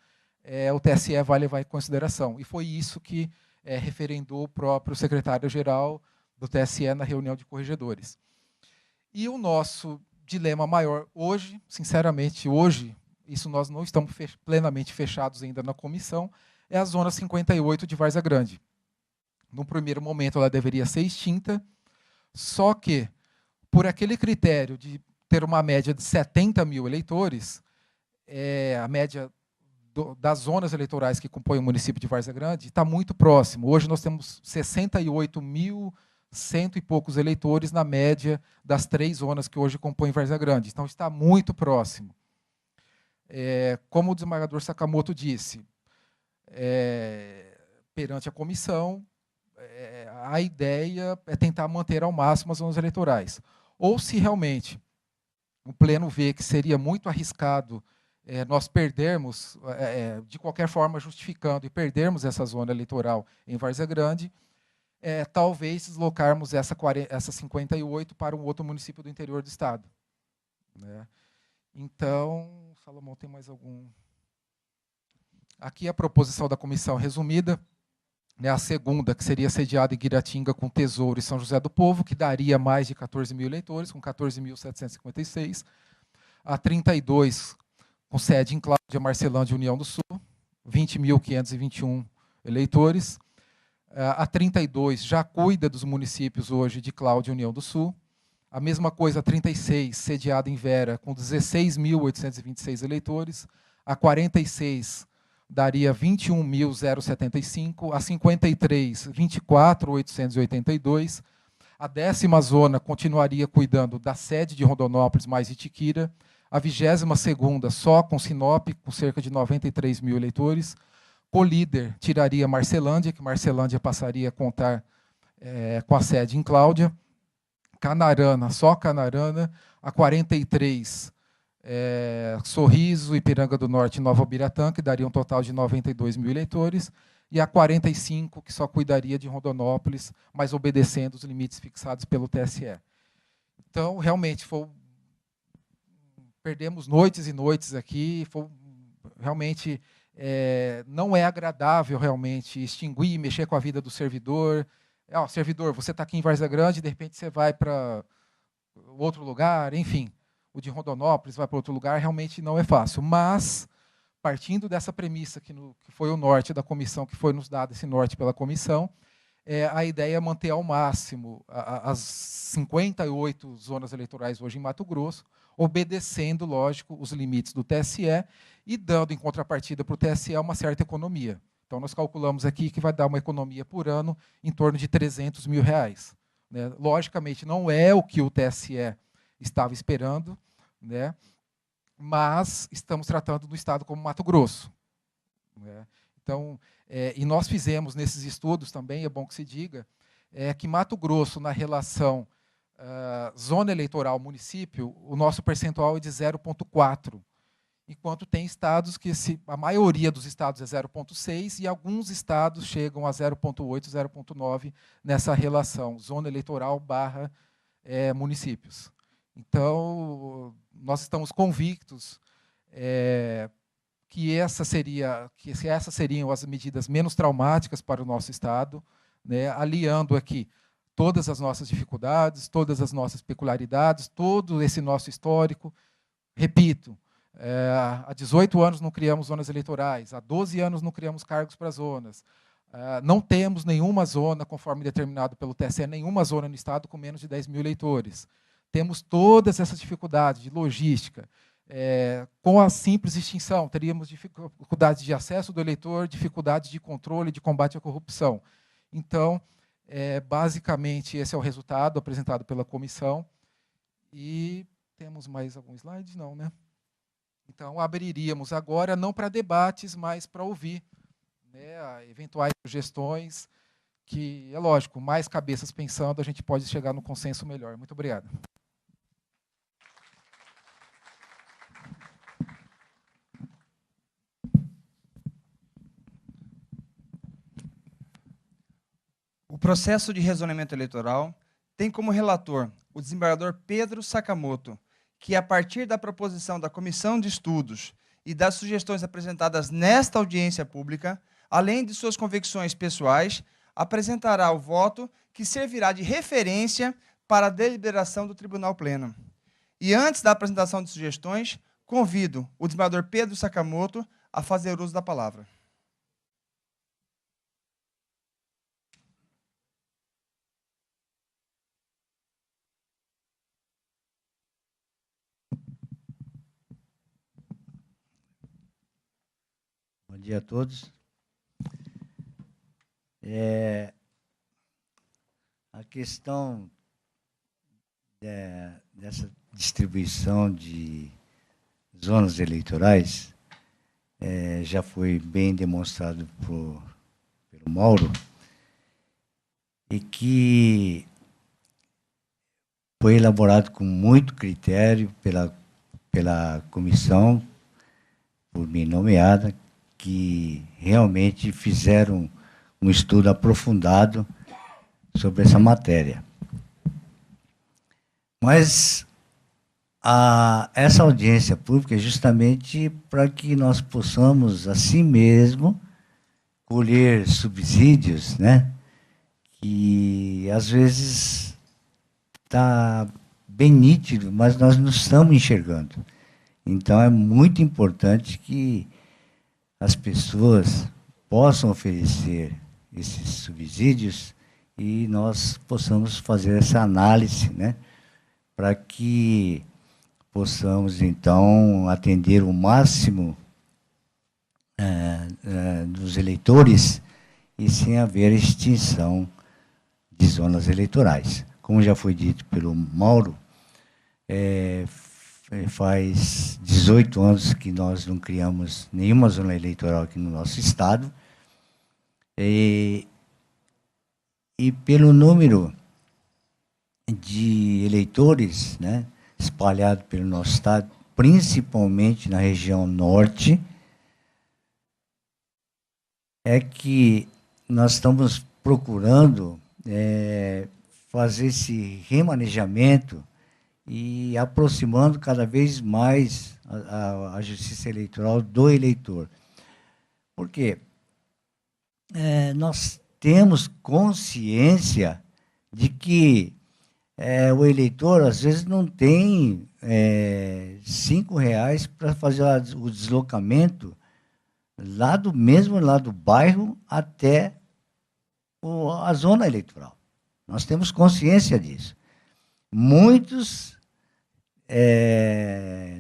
o TSE vai levar em consideração. E foi isso que referendou o próprio secretário-geral do TSE na reunião de corregedores. E o nosso dilema maior hoje, sinceramente, hoje, isso nós não estamos plenamente fechados ainda na comissão, é a Zona 58 de Várzea Grande. No primeiro momento, ela deveria ser extinta, só que, por aquele critério de ter uma média de 70 mil eleitores, a média das zonas eleitorais que compõem o município de Várzea Grande está muito próximo. Hoje nós temos 68.100 e poucos eleitores na média das 3 zonas que hoje compõem Várzea Grande. Então está muito próximo. Como o desembargador Sakamoto disse, perante a comissão, a ideia é tentar manter ao máximo as zonas eleitorais. Ou se realmente o Pleno vê que seria muito arriscado nós perdermos, de qualquer forma justificando, e perdermos essa zona eleitoral em Várzea Grande, talvez deslocarmos essa 58 para um outro município do interior do estado, né? Então, Salomão, tem mais algum? Aqui a proposição da comissão resumida, né, a segunda, que seria sediada em Guiratinga com Tesouro e São José do Povo, que daria mais de 14 mil eleitores, com 14.756. A 32, com sede em Cláudia, Marcelândia e União do Sul, 20.521 eleitores. A 32 já cuida dos municípios hoje de Cláudia e União do Sul. A mesma coisa a 36, sediada em Vera, com 16.826 eleitores. A 46 daria 21.075. A 53, 24.882. A 10ª zona continuaria cuidando da sede de Rondonópolis mais Itiquira. A 22ª só com Sinop, com cerca de 93 mil eleitores. Colíder tiraria Marcelândia, que Marcelândia passaria a contar com a sede em Cláudia. Canarana, só Canarana. A 43, Sorriso, Ipiranga do Norte e Nova Ubiratã, que daria um total de 92 mil eleitores. E a 45, que só cuidaria de Rondonópolis, mas obedecendo os limites fixados pelo TSE. Então, realmente, perdemos noites e noites aqui, realmente não é agradável realmente extinguir e mexer com a vida do servidor. Servidor, você está aqui em Várzea Grande, de repente você vai para outro lugar, enfim, o de Rondonópolis vai para outro lugar, realmente não é fácil. Mas, partindo dessa premissa, que foi o norte da comissão, que foi nos dado esse norte pela comissão, a ideia é manter ao máximo as 58 zonas eleitorais hoje em Mato Grosso, obedecendo, lógico, os limites do TSE e dando, em contrapartida para o TSE, uma certa economia. Então, nós calculamos aqui que vai dar uma economia por ano em torno de R$300 mil, né? Logicamente, não é o que o TSE estava esperando, né? Mas estamos tratando do estado como Mato Grosso, né? Então, e nós fizemos nesses estudos também, é bom que se diga, que Mato Grosso, na relação zona eleitoral município, o nosso percentual é de 0,4, enquanto tem estados que a maioria dos estados é 0,6 e alguns estados chegam a 0,8, 0,9 nessa relação, zona eleitoral barra municípios. Então, nós estamos convictos que essas seriam as medidas menos traumáticas para o nosso estado, né, aliando aqui todas as nossas dificuldades, todas as nossas peculiaridades, todo esse nosso histórico. Repito, há 18 anos não criamos zonas eleitorais, há 12 anos não criamos cargos para zonas, não temos nenhuma zona, conforme determinado pelo TSE, nenhuma zona no estado com menos de 10 mil eleitores. temos todas essas dificuldades de logística. Com a simples extinção, teríamos dificuldades de acesso do eleitor, dificuldades de controle, de combate à corrupção. Então, basicamente, esse é o resultado apresentado pela comissão. E temos mais algum slide? Não, né? Então, abriríamos agora, não para debates, mas para ouvir, né, eventuais sugestões, que, é lógico, mais cabeças pensando, a gente pode chegar no consenso melhor. Muito obrigado. O processo de rezoneamento eleitoral tem como relator o desembargador Pedro Sakamoto, que, a partir da proposição da Comissão de Estudos e das sugestões apresentadas nesta audiência pública, além de suas convicções pessoais, apresentará o voto que servirá de referência para a deliberação do Tribunal Pleno. E antes da apresentação de sugestões, convido o desembargador Pedro Sakamoto a fazer uso da palavra. Bom dia a todos. A questão dessa distribuição de zonas eleitorais já foi bem demonstrado pelo Mauro, e que foi elaborado com muito critério pela comissão, por mim nomeada, que realmente fizeram um estudo aprofundado sobre essa matéria. Mas essa audiência pública é justamente para que nós possamos, assim mesmo, colher subsídios, né, que às vezes está bem nítido, mas nós não estamos enxergando. Então, é muito importante que as pessoas possam oferecer esses subsídios e nós possamos fazer essa análise, né, para que possamos, então, atender o máximo dos eleitores e sem haver extinção de zonas eleitorais. Como já foi dito pelo Mauro, faz 18 anos que nós não criamos nenhuma zona eleitoral aqui no nosso estado, e pelo número de eleitores, né, espalhado pelo nosso estado, principalmente na região norte, é que nós estamos procurando fazer esse remanejamento e aproximando cada vez mais a justiça eleitoral do eleitor. Por quê? Nós temos consciência de que o eleitor, às vezes, não tem R$ para fazer o deslocamento mesmo lá do bairro até a zona eleitoral. Nós temos consciência disso. Muitos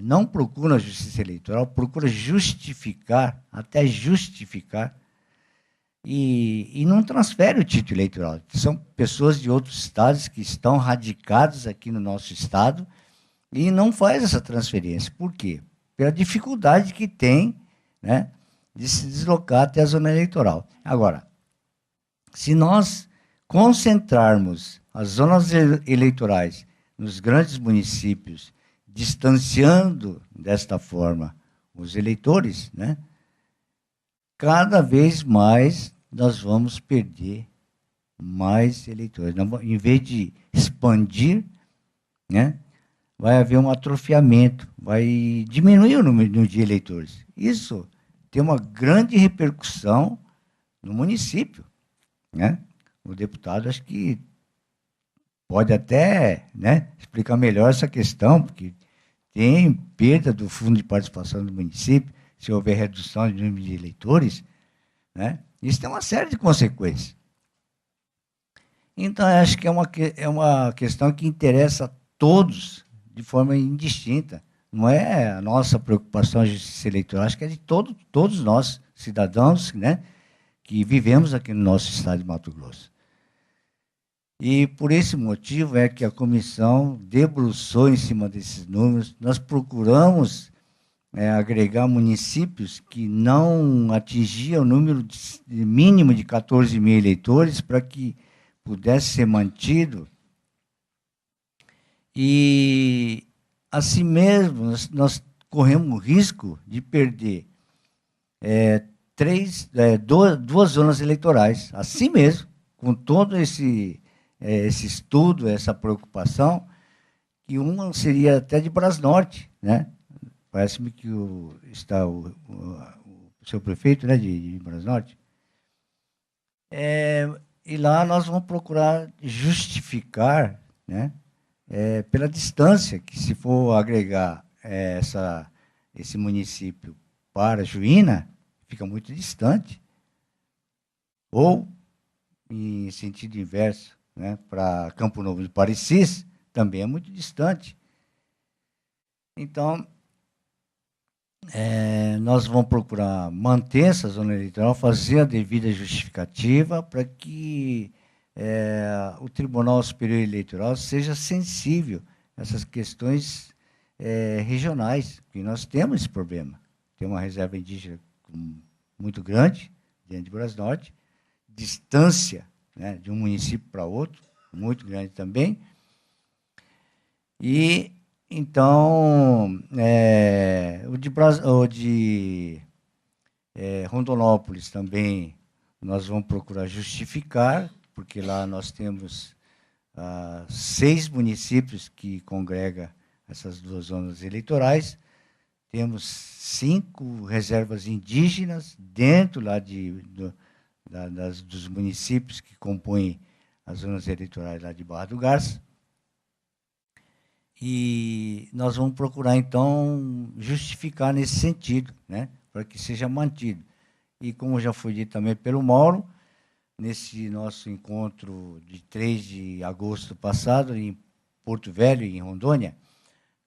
não procuram a justiça eleitoral, procuram justificar, até justificar, e não transfere o título eleitoral. São pessoas de outros estados que estão radicadas aqui no nosso estado e não faz essa transferência. Por quê? Pela dificuldade que tem, né, de se deslocar até a zona eleitoral. Agora, se nós concentrarmos as zonas eleitorais nos grandes municípios, distanciando desta forma os eleitores, né, cada vez mais nós vamos perder mais eleitores. Em vez de expandir, né, vai haver um atrofiamento, vai diminuir o número de eleitores. Isso tem uma grande repercussão no município, né? O deputado, acho que pode até, né, explicar melhor essa questão, porque tem perda do fundo de participação do município, se houver redução de número de eleitores, né? Isso tem uma série de consequências. Então, acho que é uma questão que interessa a todos, de forma indistinta. Não é a nossa preocupação a justiça eleitoral, acho que é de todos nós, cidadãos, né, que vivemos aqui no nosso estado de Mato Grosso. E por esse motivo é que a comissão debruçou em cima desses números. Nós procuramos agregar municípios que não atingiam o número mínimo de 14 mil eleitores para que pudesse ser mantido. E, assim mesmo, nós corremos o risco de perder duas zonas eleitorais, assim mesmo, com todo esse estudo, essa preocupação, que uma seria até de Brasnorte, né? Parece-me que está o seu prefeito, né, de Brasnorte. E lá nós vamos procurar justificar, né, pela distância, que se for agregar esse município para Juína, fica muito distante. Ou, em sentido inverso, né, para Campo Novo de Parecis, também é muito distante. Então, nós vamos procurar manter essa zona eleitoral, fazer a devida justificativa para que o Tribunal Superior Eleitoral seja sensível a essas questões regionais, porque nós temos esse problema. Tem uma reserva indígena muito grande, dentro de Brasnorte, distância, né, de um município para outro, muito grande também. E, então, o de Rondonópolis também nós vamos procurar justificar, porque lá nós temos 6 municípios que congregam essas 2 zonas eleitorais, temos 5 reservas indígenas dentro lá dos municípios que compõem as zonas eleitorais lá de Barra do Garça. E nós vamos procurar, então, justificar nesse sentido, né, para que seja mantido. E, como já foi dito também pelo Mauro, nesse nosso encontro de 3 de agosto passado, em Porto Velho, em Rondônia,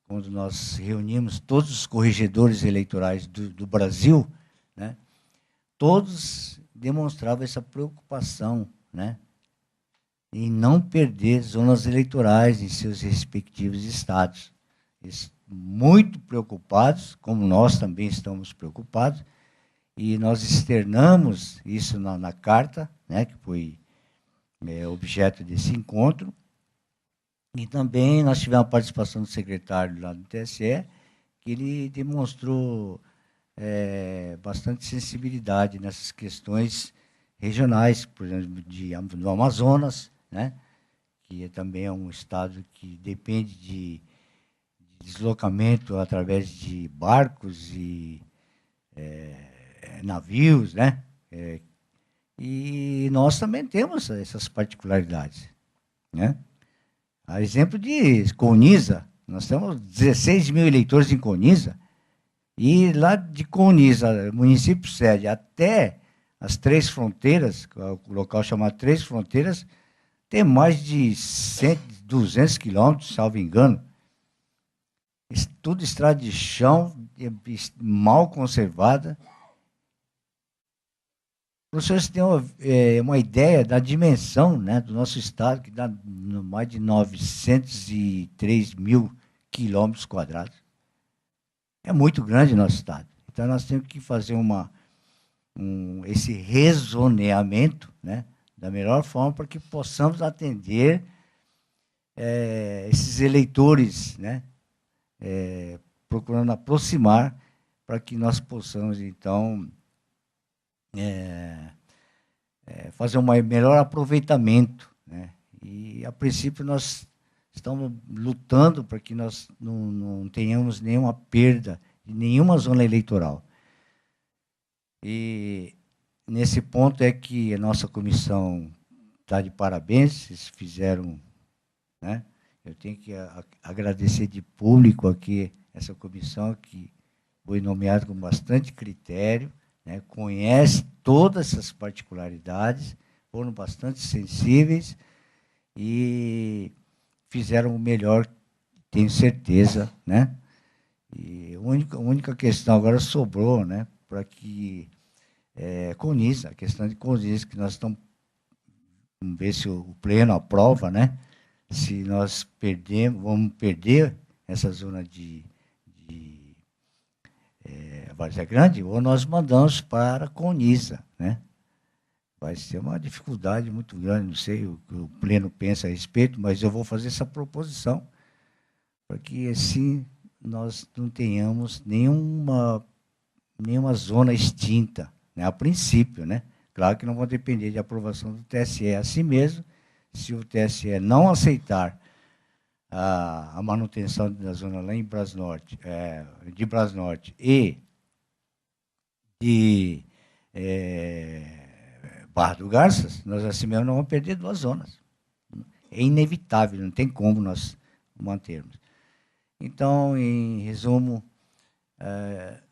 quando nós reunimos todos os corregedores eleitorais do Brasil, né, todos demonstravam essa preocupação, né, em não perder zonas eleitorais em seus respectivos estados. Eles muito preocupados, como nós também estamos preocupados, e nós externamos isso na carta, né, que foi objeto desse encontro, e também nós tivemos a participação do secretário lá do TSE, que ele demonstrou bastante sensibilidade nessas questões regionais, por exemplo, do Amazonas, né, que também é um estado que depende de deslocamento através de barcos e navios, né? E nós também temos essas particularidades, né? A exemplo de Coniza, nós temos 16 mil eleitores em Coniza, e lá de Coniza, município sede, até as 3 fronteiras, o local chamado 3 Fronteiras, tem mais de 200 quilômetros, salvo engano. Tudo estrada de chão, mal conservada. Para os senhores terem uma ideia da dimensão, né, do nosso estado, que dá mais de 903 mil quilômetros quadrados. É muito grande o nosso estado. Então, nós temos que fazer esse rezoneamento, né, da melhor forma para que possamos atender esses eleitores, né, procurando aproximar para que nós possamos, então, fazer um melhor aproveitamento, né? E, a princípio, nós estamos lutando para que nós não tenhamos nenhuma perda de nenhuma zona eleitoral. E, nesse ponto, é que a nossa comissão está de parabéns, eles fizeram, né? Eu tenho que agradecer de público aqui essa comissão, que foi nomeada com bastante critério, né, conhece todas essas particularidades, foram bastante sensíveis e fizeram o melhor tenho certeza, né? E a única questão agora sobrou, né, para que Conisa, a questão de Conisa, que nós estamos, vamos ver se o Pleno aprova, né? Se nós vamos perder essa zona de Várzea Grande, ou nós mandamos para Conisa, né? Vai ser uma dificuldade muito grande, não sei o que o Pleno pensa a respeito, mas eu vou fazer essa proposição para que, assim, nós não tenhamos nenhuma zona extinta, né, a princípio, né? Claro que não vão depender de aprovação do TSE. Assim mesmo, se o TSE não aceitar a manutenção da zona lá em Brasnorte, de Brasnorte e de Barra do Garças, nós assim mesmo não vamos perder 2 zonas. É inevitável, não tem como nós mantermos. Então, em resumo,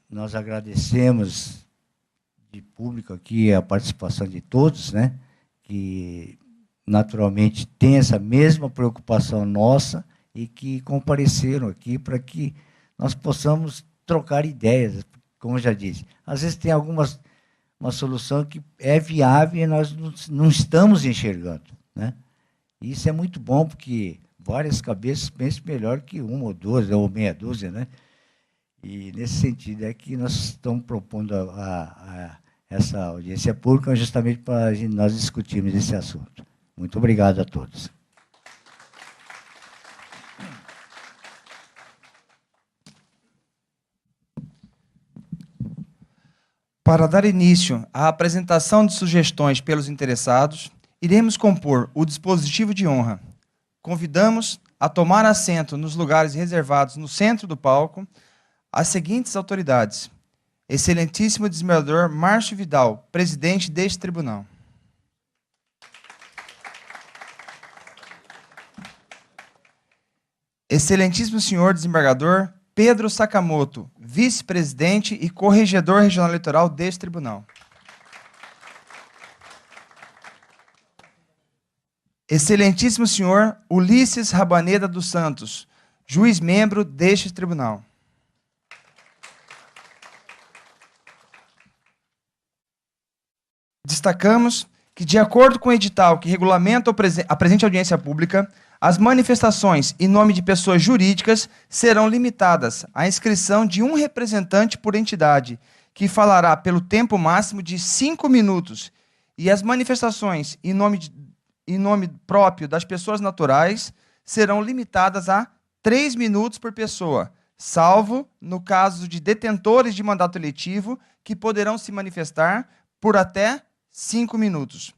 nós agradecemos de público aqui a participação de todos, né, que naturalmente têm essa mesma preocupação nossa e que compareceram aqui para que nós possamos trocar ideias, como eu já disse. Às vezes tem uma solução que é viável e nós não estamos enxergando, né? Isso é muito bom, porque várias cabeças pensam melhor que uma ou duas, ou meia dúzia, né? E, nesse sentido, é que nós estamos propondo essa audiência pública justamente para nós discutirmos esse assunto. Muito obrigado a todos. Para dar início à apresentação de sugestões pelos interessados, iremos compor o dispositivo de honra. Convidamos a tomar assento nos lugares reservados no centro do palco as seguintes autoridades: Excelentíssimo Desembargador Márcio Vidal, presidente deste tribunal. Excelentíssimo senhor Desembargador Pedro Sakamoto, vice-presidente e corregedor regional eleitoral deste tribunal. Excelentíssimo senhor Ulisses Rabaneda dos Santos, juiz-membro deste tribunal. Destacamos que, de acordo com o edital que regulamenta a presente audiência pública, as manifestações em nome de pessoas jurídicas serão limitadas à inscrição de um representante por entidade, que falará pelo tempo máximo de 5 minutos, e as manifestações em nome próprio das pessoas naturais serão limitadas a 3 minutos por pessoa, salvo no caso de detentores de mandato eletivo, que poderão se manifestar por até 5 minutos.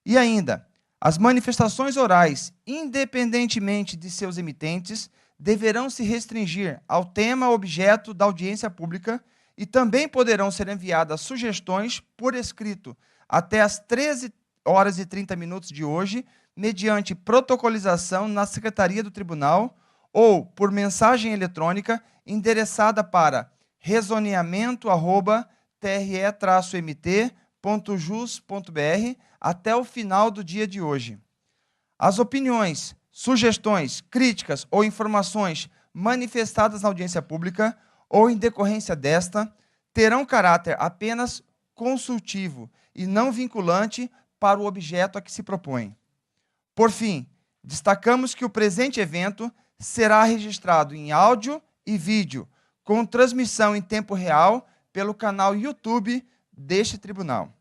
E ainda, as manifestações orais, independentemente de seus emitentes, deverão se restringir ao tema objeto da audiência pública e também poderão ser enviadas sugestões por escrito até às 13h30 de hoje, mediante protocolização na Secretaria do Tribunal ou por mensagem eletrônica endereçada para rezoneamento@tre-mt.jus.br até o final do dia de hoje. As opiniões, sugestões, críticas ou informações manifestadas na audiência pública ou em decorrência desta terão caráter apenas consultivo e não vinculante para o objeto a que se propõe. Por fim, destacamos que o presente evento será registrado em áudio e vídeo, com transmissão em tempo real pelo canal YouTube deste tribunal.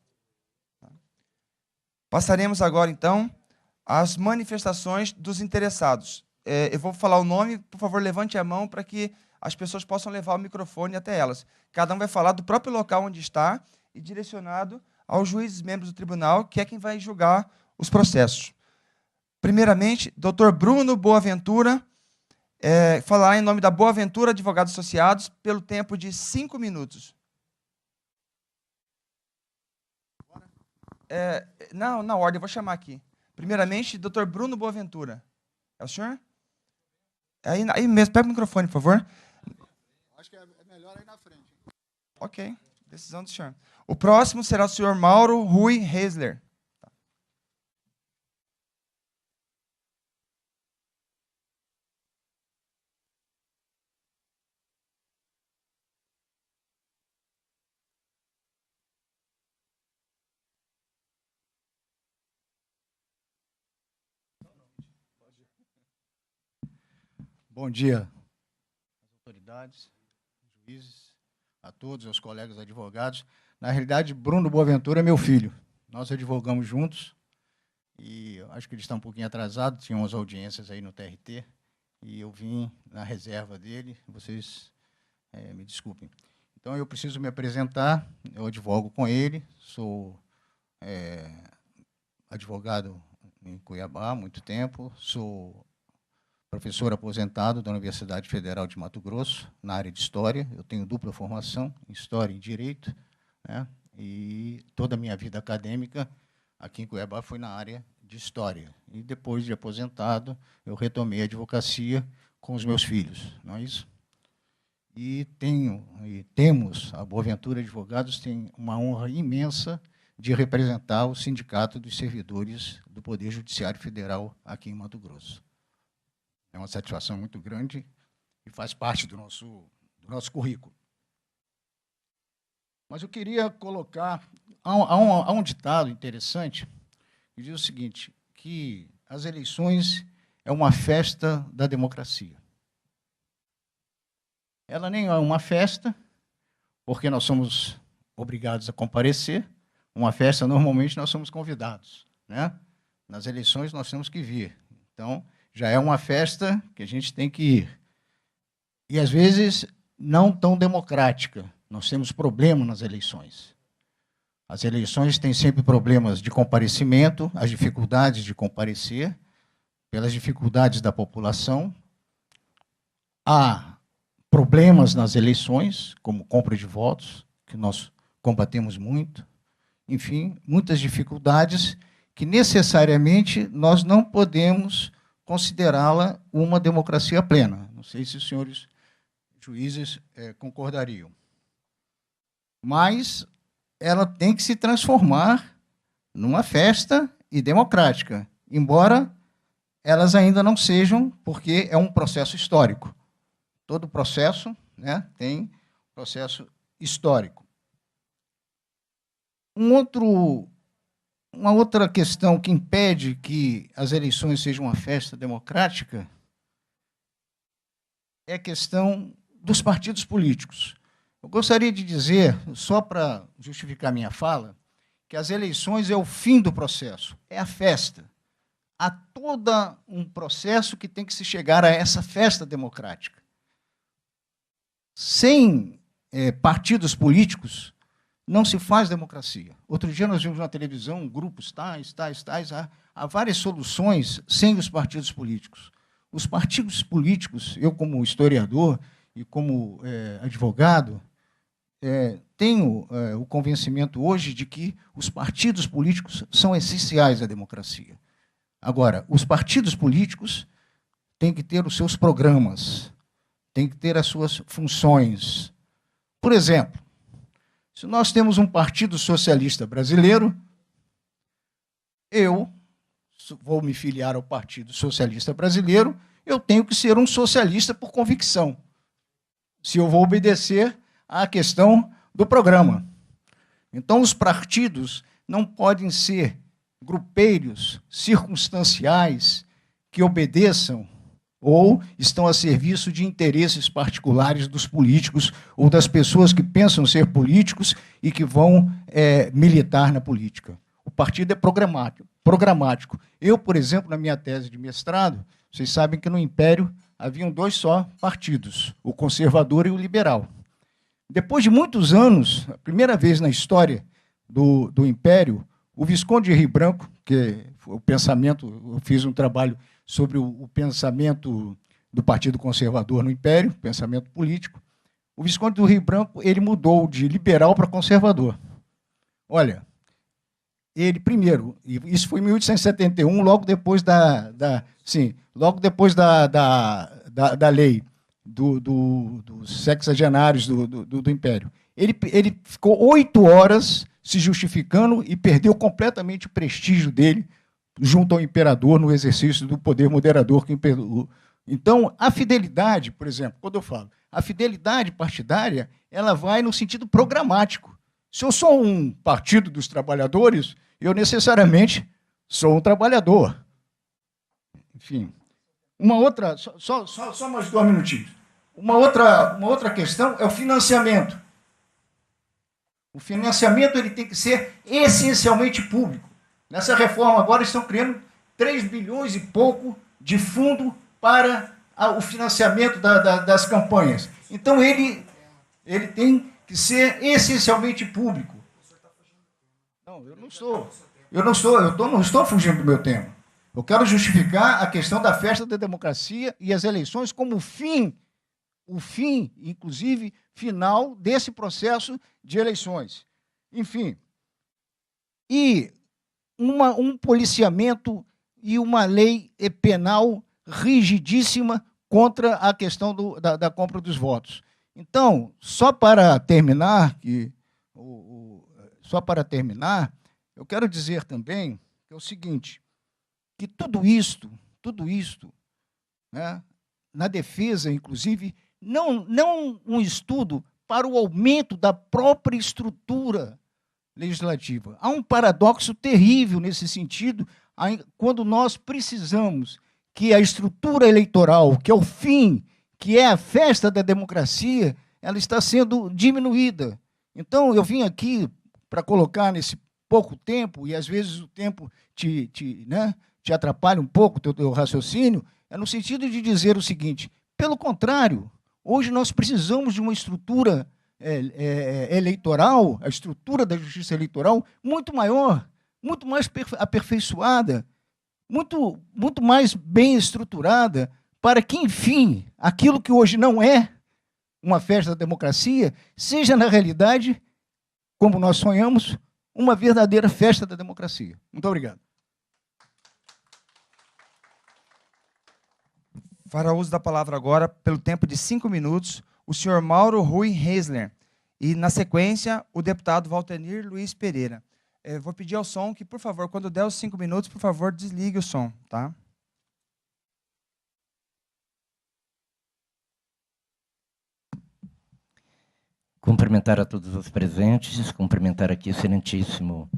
Passaremos agora, então, às manifestações dos interessados. Eu vou falar o nome, por favor, levante a mão para que as pessoas possam levar o microfone até elas. Cada um vai falar do próprio local onde está e direcionado aos juízes membros do tribunal, que é quem vai julgar os processos. Primeiramente, Dr. Bruno Boaventura falará em nome da Boaventura Advogados Associados pelo tempo de 5 minutos. Não, na ordem, eu vou chamar aqui. Primeiramente, Dr. Bruno Boaventura. É o senhor? Aí mesmo, pega o microfone, por favor. Acho que é melhor aí na frente. Ok, decisão do senhor. O próximo será o senhor Mauro Rui Reisler. Bom dia, autoridades, juízes, a todos, aos colegas advogados. Na realidade, Bruno Boaventura é meu filho. Nós advogamos juntos e acho que ele está um pouquinho atrasado, tinha umas audiências aí no TRT e eu vim na reserva dele, vocês me desculpem. Então, eu preciso me apresentar, eu advogo com ele, sou advogado em Cuiabá há muito tempo, sou professor aposentado da Universidade Federal de Mato Grosso, na área de História. Eu tenho dupla formação, em História e em Direito, né? E toda a minha vida acadêmica aqui em Cuiabá foi na área de História. E depois de aposentado, eu retomei a advocacia com os meus filhos, não é isso? E temos, a Boaventura Advogados tem uma honra imensa de representar o Sindicato dos Servidores do Poder Judiciário Federal aqui em Mato Grosso. É uma satisfação muito grande e faz parte do nosso currículo. Mas eu queria colocar... Há um ditado interessante que diz o seguinte, que as eleições é uma festa da democracia. Ela nem é uma festa, porque nós somos obrigados a comparecer. Uma festa, normalmente, nós somos convidados, né? Nas eleições, nós temos que vir. Então, já é uma festa que a gente tem que ir. E, às vezes, não tão democrática. Nós temos problema nas eleições. As eleições têm sempre problemas de comparecimento, as dificuldades de comparecer, pelas dificuldades da população. Há problemas nas eleições, como compra de votos, que nós combatemos muito. Enfim, muitas dificuldades que, necessariamente, nós não podemos considerá-la uma democracia plena. Não sei se os senhores juízes concordariam. Mas ela tem que se transformar numa festa e democrática, embora elas ainda não sejam, porque é um processo histórico. Todo processo, né, tem processo histórico. Uma outra questão que impede que as eleições sejam uma festa democrática é a questão dos partidos políticos. Eu gostaria de dizer, só para justificar minha fala, que as eleições é o fim do processo, é a festa. Há todo um processo que tem que se chegar a essa festa democrática. Sem partidos políticos, não se faz democracia. Outro dia nós vimos na televisão grupos tais. Há várias soluções sem os partidos políticos. Os partidos políticos, eu como historiador e como advogado, tenho o convencimento hoje de que os partidos políticos são essenciais à democracia. Agora, os partidos políticos têm que ter os seus programas, têm que ter as suas funções. Por exemplo, se nós temos um Partido Socialista Brasileiro, eu vou me filiar ao Partido Socialista Brasileiro, eu tenho que ser um socialista por convicção, se eu vou obedecer à questão do programa. Então, os partidos não podem ser grupeiros circunstanciais que obedeçam ou estão a serviço de interesses particulares dos políticos ou das pessoas que pensam ser políticos e que vão militar na política. O partido é programático. Eu, por exemplo, na minha tese de mestrado, vocês sabem que no Império haviam dois só partidos, o conservador e o liberal. Depois de muitos anos, a primeira vez na história do Império, o Visconde de Rio Branco, que o pensamento, eu fiz um trabalho sobre o pensamento do Partido Conservador no Império, pensamento político. O Visconde do Rio Branco, ele mudou de liberal para conservador. Olha, ele primeiro, e isso foi em 1871, logo depois da lei dos sexagenários do Império. Ele ficou 8 horas se justificando e perdeu completamente o prestígio dele junto ao imperador no exercício do poder moderador que imperou. Então, a fidelidade, por exemplo, quando eu falo, a fidelidade partidária, ela vai no sentido programático. Se eu sou um partido dos trabalhadores, eu necessariamente sou um trabalhador. Enfim, Uma outra, só mais 2 minutinhos. Uma outra questão é o financiamento. O financiamento ele tem que ser essencialmente público. Nessa reforma agora estão criando 3 bilhões e pouco de fundo para o financiamento das campanhas. Então, ele tem que ser essencialmente público. Não, eu não estou fugindo do meu tema. Eu quero justificar a questão da festa da democracia e as eleições como o fim, inclusive, final desse processo de eleições. Enfim, e um policiamento e uma lei penal rigidíssima contra a questão da compra dos votos. Então, só para terminar, eu quero dizer também que é o seguinte, que tudo isto, né, na defesa, inclusive, não um estudo para o aumento da própria estrutura legislativa. Há um paradoxo terrível nesse sentido, quando nós precisamos que a estrutura eleitoral, que é o fim, que é a festa da democracia, ela está sendo diminuída. Então, eu vim aqui para colocar nesse pouco tempo, e às vezes o tempo te atrapalha um pouco o teu raciocínio, é no sentido de dizer o seguinte, pelo contrário, hoje nós precisamos de uma estrutura eleitoral, a estrutura da justiça eleitoral, muito maior, muito mais aperfeiçoada, muito mais bem estruturada, para que, enfim, aquilo que hoje não é uma festa da democracia, seja, na realidade, como nós sonhamos, uma verdadeira festa da democracia. Muito obrigado. Fará uso da palavra agora, pelo tempo de 5 minutos, o senhor Mauro Rui Reisler. E, na sequência, o deputado Valtenir Luiz Pereira. Vou pedir ao som que, por favor, quando der os 5 minutos, por favor, desligue o som, tá? Cumprimentar a todos os presentes, cumprimentar aqui o excelentíssimo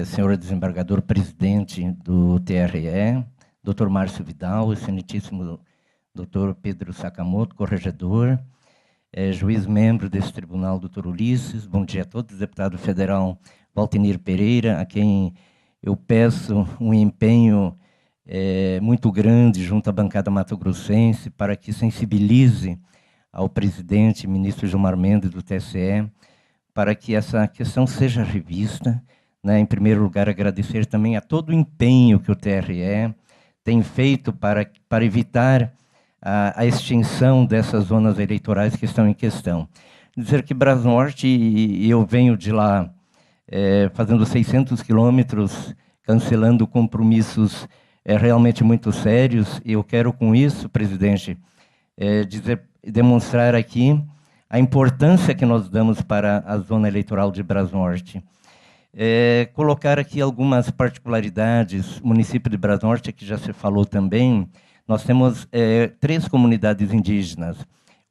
senhor desembargador presidente do TRE, doutor Márcio Vidal, excelentíssimo doutor Pedro Sakamoto, corregedor, juiz membro desse tribunal, doutor Ulisses, bom dia a todos, deputado federal Valtenir Pereira, a quem eu peço um empenho muito grande junto à bancada mato-grossense para que sensibilize ao presidente, ministro Gilmar Mendes, do TSE, para que essa questão seja revista. Né? Em primeiro lugar, agradecer também a todo o empenho que o TRE tem feito para evitar a extinção dessas zonas eleitorais que estão em questão. Dizer que Brasnorte, e eu venho de lá fazendo 600 quilômetros, cancelando compromissos realmente muito sérios, e eu quero com isso, presidente, demonstrar aqui a importância que nós damos para a zona eleitoral de Brasnorte. Colocar aqui algumas particularidades. O município de Brasnorte, que já se falou também, nós temos 3 comunidades indígenas.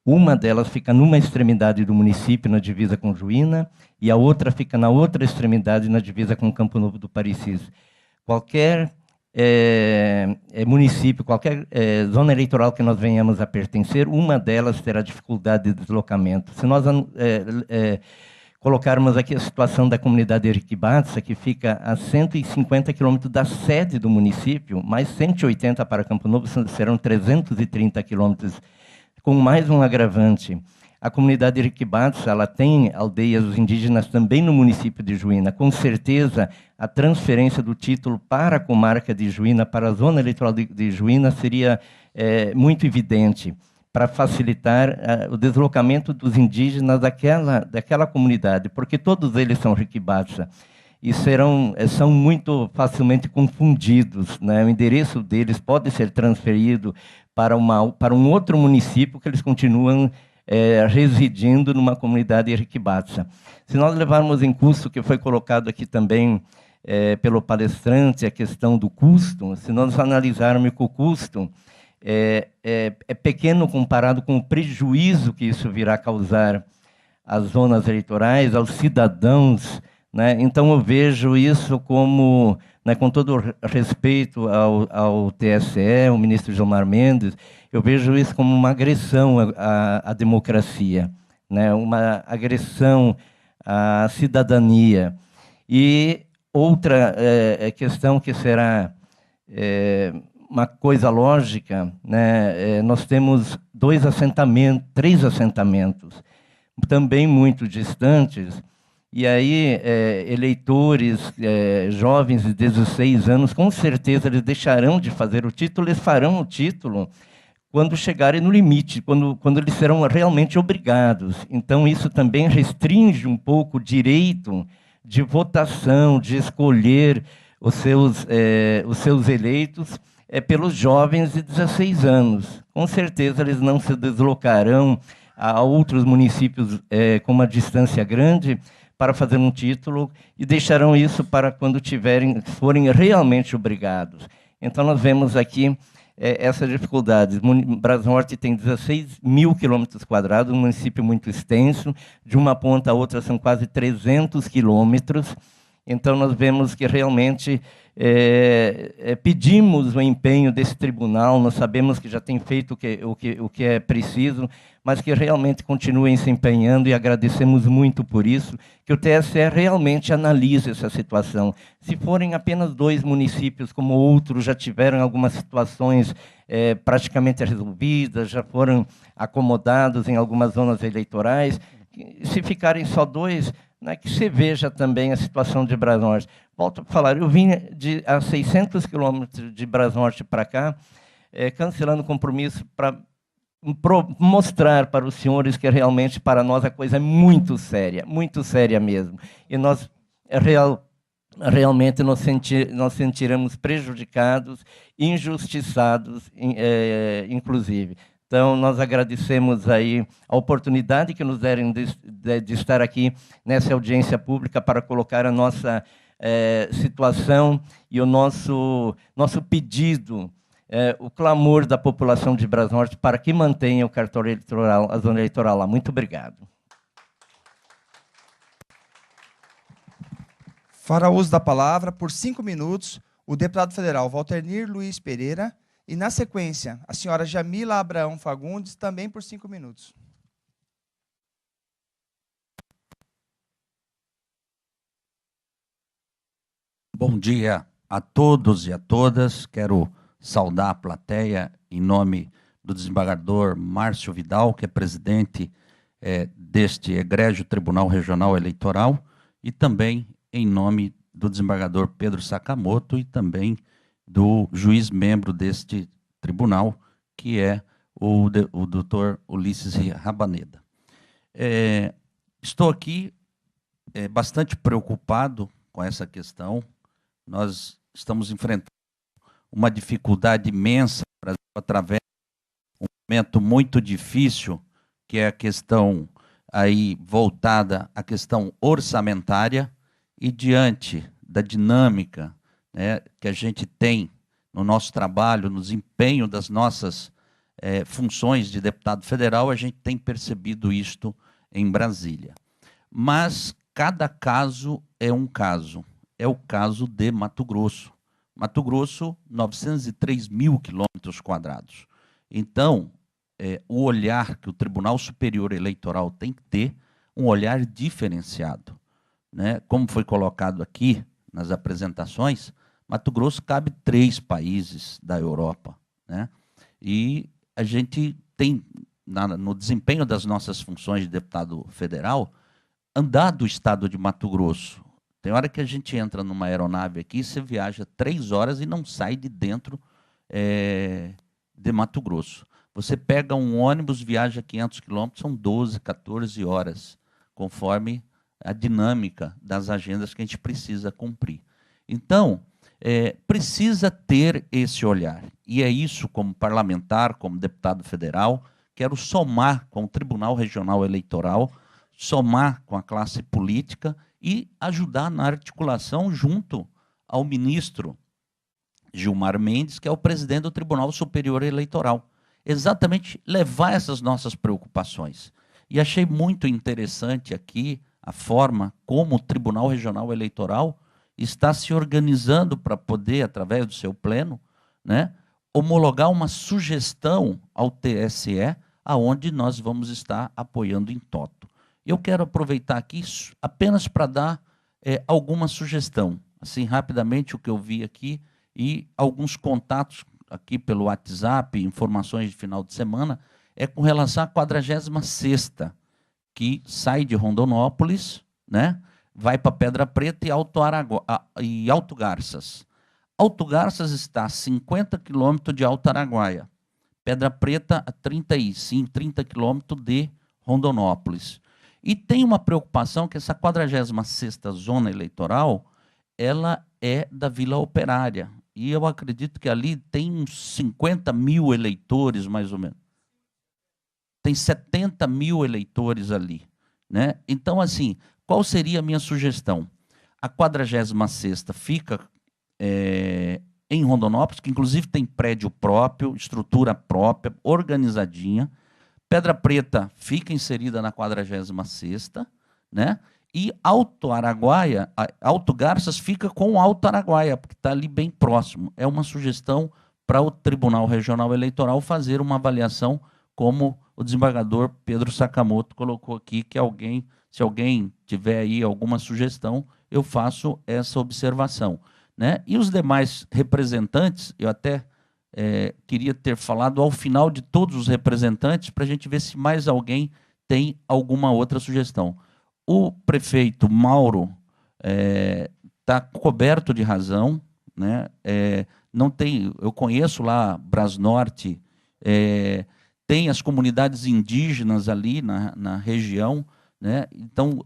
Uma delas fica numa extremidade do município, na divisa com Juína, e a outra fica na outra extremidade, na divisa com Campo Novo do Parecis. Qualquer município, qualquer zona eleitoral que nós venhamos a pertencer, uma delas terá dificuldade de deslocamento. Se nós colocarmos aqui a situação da comunidade Eriquibatsa, que fica a 150 quilômetros da sede do município, mais 180 para Campo Novo, serão 330 quilômetros, com mais um agravante. A comunidade Eriquibatsa, ela tem aldeias indígenas também no município de Juína. Com certeza, a transferência do título para a comarca de Juína, para a zona eleitoral de Juína, seria muito evidente, para facilitar o deslocamento dos indígenas daquela comunidade, porque todos eles são Eriquibatsa e são muito facilmente confundidos. Né? O endereço deles pode ser transferido para um outro município que eles continuam residindo numa comunidade Eriquibatsa. Se nós levarmos em custo, que foi colocado aqui também pelo palestrante, a questão do custo, se nós analisarmos que o custo é pequeno comparado com o prejuízo que isso virá causar às zonas eleitorais, aos cidadãos, né? Então eu vejo isso como né, com todo respeito ao TSE, o ministro Gilmar Mendes, eu vejo isso como uma agressão à democracia, né, uma agressão à cidadania. E outra questão que será uma coisa lógica, né, nós temos 3 assentamentos, também muito distantes, e aí eleitores jovens de 16 anos, com certeza eles deixarão de fazer o título, eles farão o título quando chegarem no limite, quando eles serão realmente obrigados. Então, isso também restringe um pouco o direito de votação, de escolher os seus eleitos pelos jovens de 16 anos. Com certeza, eles não se deslocarão a outros municípios com uma distância grande para fazer um título e deixarão isso para quando forem realmente obrigados. Então, nós vemos aqui essas dificuldades. Brasnorte tem 16 mil quilômetros quadrados, um município muito extenso, de uma ponta a outra são quase 300 quilômetros. Então, nós vemos que realmente pedimos o empenho desse tribunal, nós sabemos que já tem feito o que é preciso, mas que realmente continuem se empenhando e agradecemos muito por isso, que o TSE realmente analise essa situação. Se forem apenas 2 municípios, como outros já tiveram algumas situações praticamente resolvidas, já foram acomodados em algumas zonas eleitorais, se ficarem só 2, né, que se veja também a situação de Brasnorte. Volto a falar, eu vim a 600 quilômetros de Brasnorte para cá, cancelando o compromisso para mostrar para os senhores que realmente para nós a coisa é muito séria mesmo. E nós realmente nós sentiremos prejudicados, injustiçados, inclusive. Então, nós agradecemos aí a oportunidade que nos deram de estar aqui nessa audiência pública para colocar a nossa situação e o nosso pedido, o clamor da população de Brasnorte para que mantenha o cartório eleitoral, a zona eleitoral lá. Muito obrigado. Fará uso da palavra, por 5 minutos, o deputado federal Walternir Luiz Pereira, e, na sequência, a senhora Jamila Abraão Fagundes, também por 5 minutos. Bom dia a todos e a todas. Quero saudar a plateia em nome do desembargador Márcio Vidal, que é presidente deste egrégio Tribunal Regional Eleitoral, e também em nome do desembargador Pedro Sakamoto e também do juiz membro deste tribunal, que é o doutor Ulisses Rabaneda. Estou aqui bastante preocupado com essa questão. Nós estamos enfrentando uma dificuldade imensa através de um momento muito difícil, que é a questão aí voltada à questão orçamentária, e diante da dinâmica que a gente tem no nosso trabalho, no desempenho das nossas funções de deputado federal, a gente tem percebido isto em Brasília. Mas cada caso é um caso. É o caso de Mato Grosso. Mato Grosso, 903 mil quilômetros quadrados. Então, o olhar que o Tribunal Superior Eleitoral tem que ter, um olhar diferenciado, né? Como foi colocado aqui nas apresentações, Mato Grosso cabe 3 países da Europa, né? E a gente tem, no desempenho das nossas funções de deputado federal, andar do estado de Mato Grosso. Tem hora que a gente entra numa aeronave aqui, você viaja 3 horas e não sai de dentro de Mato Grosso. Você pega um ônibus, viaja 500 quilômetros, são 12, 14 horas, conforme a dinâmica das agendas que a gente precisa cumprir. Então, precisa ter esse olhar. E é isso, como parlamentar, como deputado federal, quero somar com o Tribunal Regional Eleitoral, somar com a classe política e ajudar na articulação junto ao ministro Gilmar Mendes, que é o presidente do Tribunal Superior Eleitoral. Exatamente levar essas nossas preocupações. E achei muito interessante aqui a forma como o Tribunal Regional Eleitoral está se organizando para poder, através do seu pleno, né, homologar uma sugestão ao TSE, aonde nós vamos estar apoiando em toto. Eu quero aproveitar aqui apenas para dar alguma sugestão, assim, rapidamente, o que eu vi aqui, e alguns contatos aqui pelo WhatsApp, informações de final de semana, é com relação à 46ª, que sai de Rondonópolis, né, vai para Pedra Preta e Alto Garças. Alto Garças está a 50 quilômetros de Alto Araguaia. Pedra Preta a 35, 30 quilômetros de Rondonópolis. E tem uma preocupação que essa 46ª zona eleitoral, ela é da Vila Operária. E eu acredito que ali tem uns 50 mil eleitores, mais ou menos. Tem 70 mil eleitores ali, né? Então, assim, qual seria a minha sugestão? A 46ª fica em Rondonópolis, que inclusive tem prédio próprio, estrutura própria, organizadinha. Pedra Preta fica inserida na 46ª, né? E Alto Araguaia, Alto Garças fica com Alto Araguaia, porque está ali bem próximo. É uma sugestão para o Tribunal Regional Eleitoral fazer uma avaliação, como o desembargador Pedro Sakamoto colocou aqui, que se alguém tiver aí alguma sugestão, eu faço essa observação, né? E os demais representantes, eu até queria ter falado ao final de todos os representantes, para a gente ver se mais alguém tem alguma outra sugestão. O prefeito Mauro está coberto de razão, né? Não tem, eu conheço lá Brasnorte, tem as comunidades indígenas ali na região, né? Então,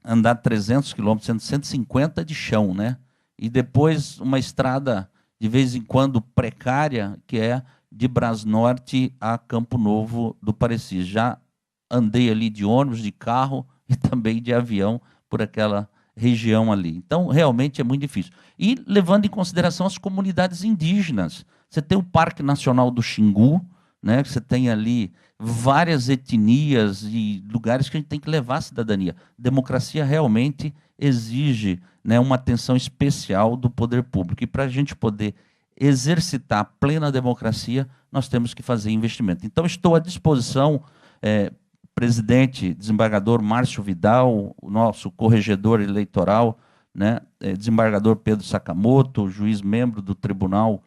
andar 300 quilômetros, 150 de chão, né? E depois uma estrada, de vez em quando, precária, que é de Brasnorte a Campo Novo do Parecis. Já andei ali de ônibus, de carro e também de avião por aquela região ali. Então, realmente é muito difícil. E levando em consideração as comunidades indígenas. Você tem o Parque Nacional do Xingu, né? Você tem ali várias etnias e lugares que a gente tem que levar a cidadania. Democracia realmente exige, né, uma atenção especial do poder público. E para a gente poder exercitar a plena democracia, nós temos que fazer investimento. Então, estou à disposição, presidente, desembargador Márcio Vidal, o nosso corregedor eleitoral, né, desembargador Pedro Sakamoto, juiz membro do tribunal,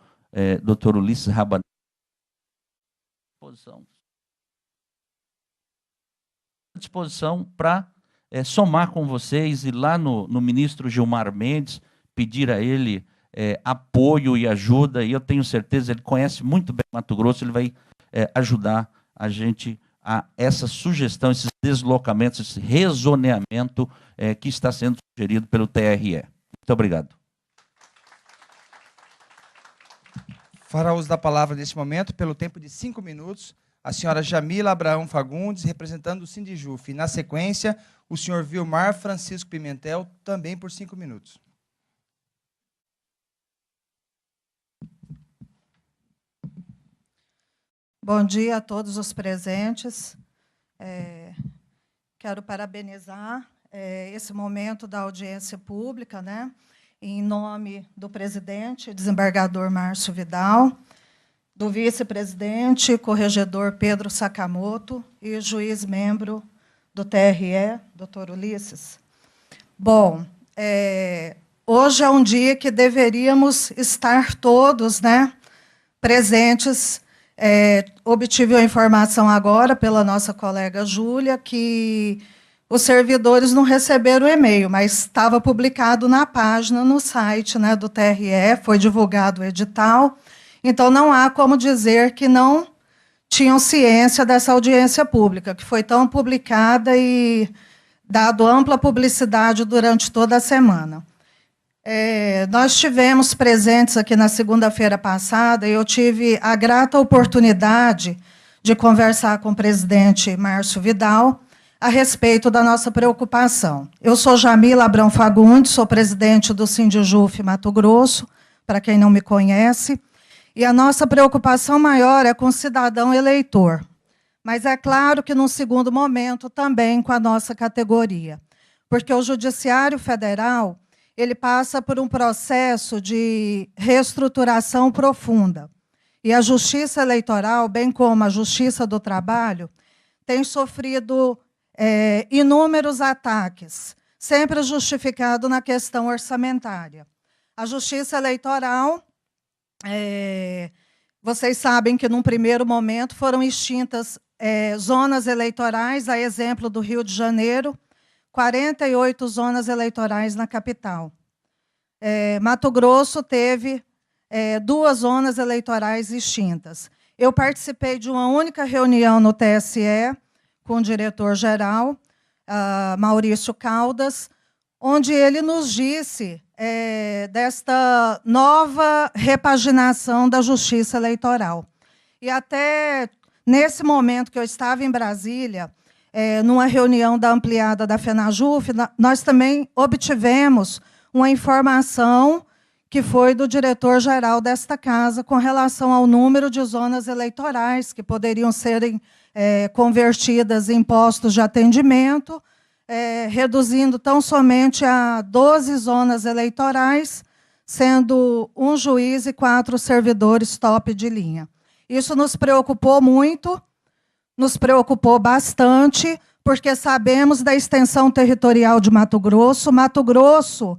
Dr. Ulisses Rabanel. À disposição para somar com vocês, ir lá no ministro Gilmar Mendes, pedir a ele apoio e ajuda, e eu tenho certeza, ele conhece muito bem Mato Grosso, ele vai ajudar a gente a essa sugestão, esses deslocamentos, esse rezoneamento que está sendo sugerido pelo TRE. Muito obrigado. Fará uso da palavra neste momento, pelo tempo de 5 minutos, a senhora Jamila Abraão Fagundes, representando o Sindijuf. E, na sequência, o senhor Vilmar Francisco Pimentel, também por 5 minutos. Bom dia a todos os presentes. Quero parabenizar esse momento da audiência pública, né, em nome do presidente, desembargador Márcio Vidal, do vice-presidente, corregedor Pedro Sakamoto e juiz membro do TRE, doutor Ulisses. Bom, hoje é um dia que deveríamos estar todos, né, presentes. Obtive a informação agora pela nossa colega Júlia que os servidores não receberam o e-mail, mas estava publicado na página, no site, né, do TRE, foi divulgado o edital. Então, não há como dizer que não tinham ciência dessa audiência pública, que foi tão publicada e dado ampla publicidade durante toda a semana. Nós tivemos presentes aqui na segunda-feira passada, e eu tive a grata oportunidade de conversar com o presidente Márcio Vidal a respeito da nossa preocupação. Eu sou Jamila Abrão Fagundes, sou presidente do Sindijuf Mato Grosso, para quem não me conhece, e a nossa preocupação maior é com o cidadão eleitor, mas é claro que, num segundo momento, também com a nossa categoria, porque o Judiciário Federal ele passa por um processo de reestruturação profunda. E a Justiça Eleitoral, bem como a Justiça do Trabalho, tem sofrido inúmeros ataques, sempre justificado na questão orçamentária. A Justiça Eleitoral, vocês sabem que, num primeiro momento, foram extintas zonas eleitorais, a exemplo do Rio de Janeiro, 48 zonas eleitorais na capital. Mato Grosso teve 2 zonas eleitorais extintas. Eu participei de uma única reunião no TSE com o diretor-geral, Maurício Caldas, onde ele nos disse desta nova repaginação da Justiça Eleitoral. E até nesse momento que eu estava em Brasília, numa reunião da ampliada da FENAJUF, nós também obtivemos uma informação que foi do diretor-geral desta casa com relação ao número de zonas eleitorais que poderiam serem convertidas em postos de atendimento, reduzindo tão somente a 12 zonas eleitorais, sendo 1 juiz e 4 servidores top de linha. Isso nos preocupou muito, nos preocupou bastante, porque sabemos da extensão territorial de Mato Grosso. Mato Grosso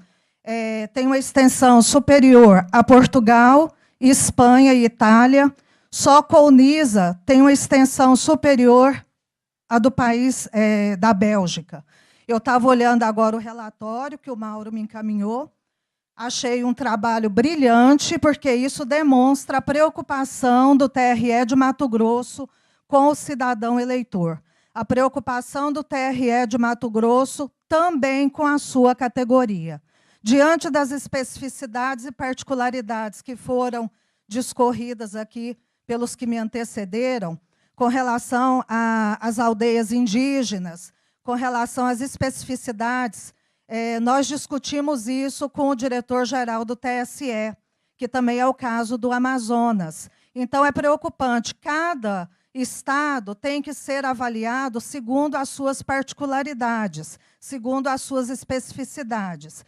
tem uma extensão superior a Portugal, Espanha e Itália. Só Colniza tem uma extensão superior à do país da Bélgica. Eu estava olhando agora o relatório que o Mauro me encaminhou. Achei um trabalho brilhante, porque isso demonstra a preocupação do TRE de Mato Grosso com o cidadão eleitor. A preocupação do TRE de Mato Grosso também com a sua categoria. Diante das especificidades e particularidades que foram discorridas aqui pelos que me antecederam, com relação às aldeias indígenas, com relação às especificidades, nós discutimos isso com o diretor-geral do TSE, que também é o caso do Amazonas. Então, é preocupante. Cada estado tem que ser avaliado segundo as suas particularidades, segundo as suas especificidades.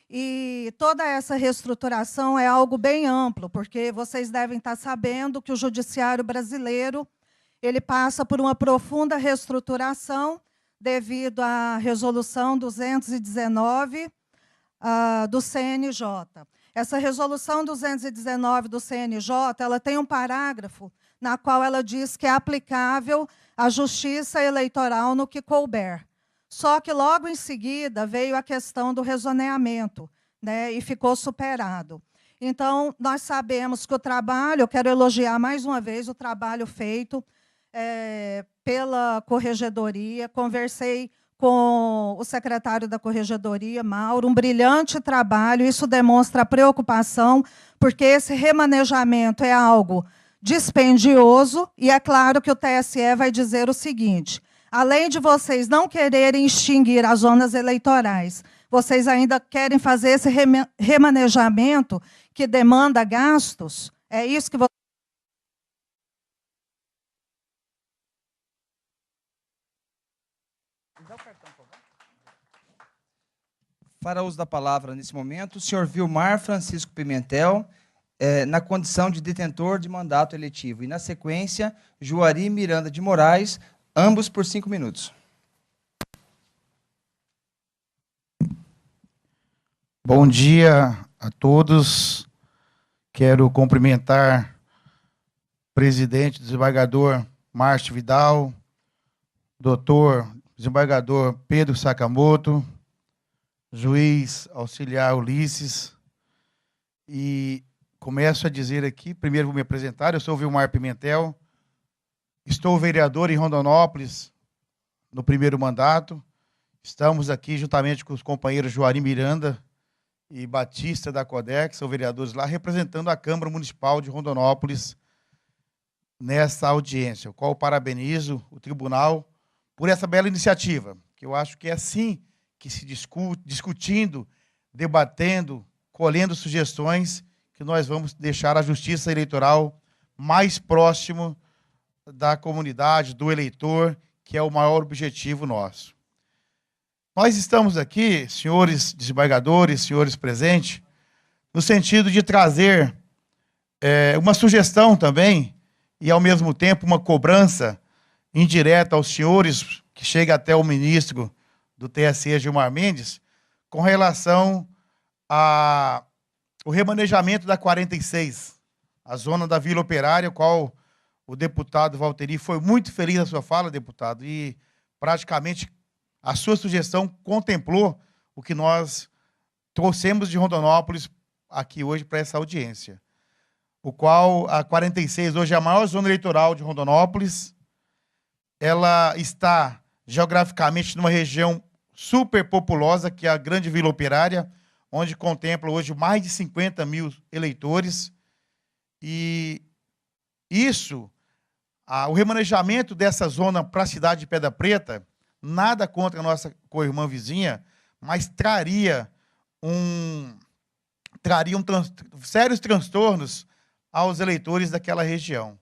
E toda essa reestruturação é algo bem amplo, porque vocês devem estar sabendo que o judiciário brasileiro ele passa por uma profunda reestruturação devido à Resolução 219 do CNJ. Essa Resolução 219 do CNJ ela tem um parágrafo na qual ela diz que é aplicável a justiça eleitoral no que couber. Só que, logo em seguida, veio a questão do rezoneamento, né, e ficou superado. Então, nós sabemos que o trabalho, eu quero elogiar mais uma vez o trabalho feito pela Corregedoria, conversei com o secretário da Corregedoria, Mauro, um brilhante trabalho, isso demonstra a preocupação, porque esse remanejamento é algo dispendioso, e é claro que o TSE vai dizer o seguinte: além de vocês não quererem extinguir as zonas eleitorais, vocês ainda querem fazer esse remanejamento que demanda gastos? É isso que vocês... Fará uso da palavra, nesse momento, o senhor Vilmar Francisco Pimentel, na condição de detentor de mandato eletivo. E, na sequência, Juari Miranda de Moraes, ambos por 5 minutos. Bom dia a todos. Quero cumprimentar o presidente, desembargador Márcio Vidal, doutor desembargador Pedro Sakamoto, juiz auxiliar Ulisses, e começo a dizer aqui, primeiro vou me apresentar, eu sou Vilmar Pimentel, estou vereador em Rondonópolis no primeiro mandato, estamos aqui juntamente com os companheiros Juari Miranda e Batista da CODEC, que são vereadores lá, representando a Câmara Municipal de Rondonópolis nessa audiência, o qual parabenizo o tribunal por essa bela iniciativa, que eu acho que é assim que se discutindo, debatendo, colhendo sugestões, que nós vamos deixar a justiça eleitoral mais próximo da comunidade, do eleitor, que é o maior objetivo nosso. Nós estamos aqui, senhores desembargadores, senhores presentes, no sentido de trazer uma sugestão também, e ao mesmo tempo uma cobrança indireta aos senhores, que chega até o ministro do TSE, Gilmar Mendes, com relação ao remanejamento da 46, a zona da Vila Operária, qual o deputado Valteri foi muito feliz na sua fala, deputado, e praticamente a sua sugestão contemplou o que nós trouxemos de Rondonópolis aqui hoje para essa audiência, o qual a 46 hoje é a maior zona eleitoral de Rondonópolis. Ela está geograficamente numa região super populosa, que é a Grande Vila Operária, onde contempla hoje mais de 50 mil eleitores. E isso, o remanejamento dessa zona para a cidade de Pedra Preta, nada contra a nossa co-irmã vizinha, mas traria sérios transtornos aos eleitores daquela região.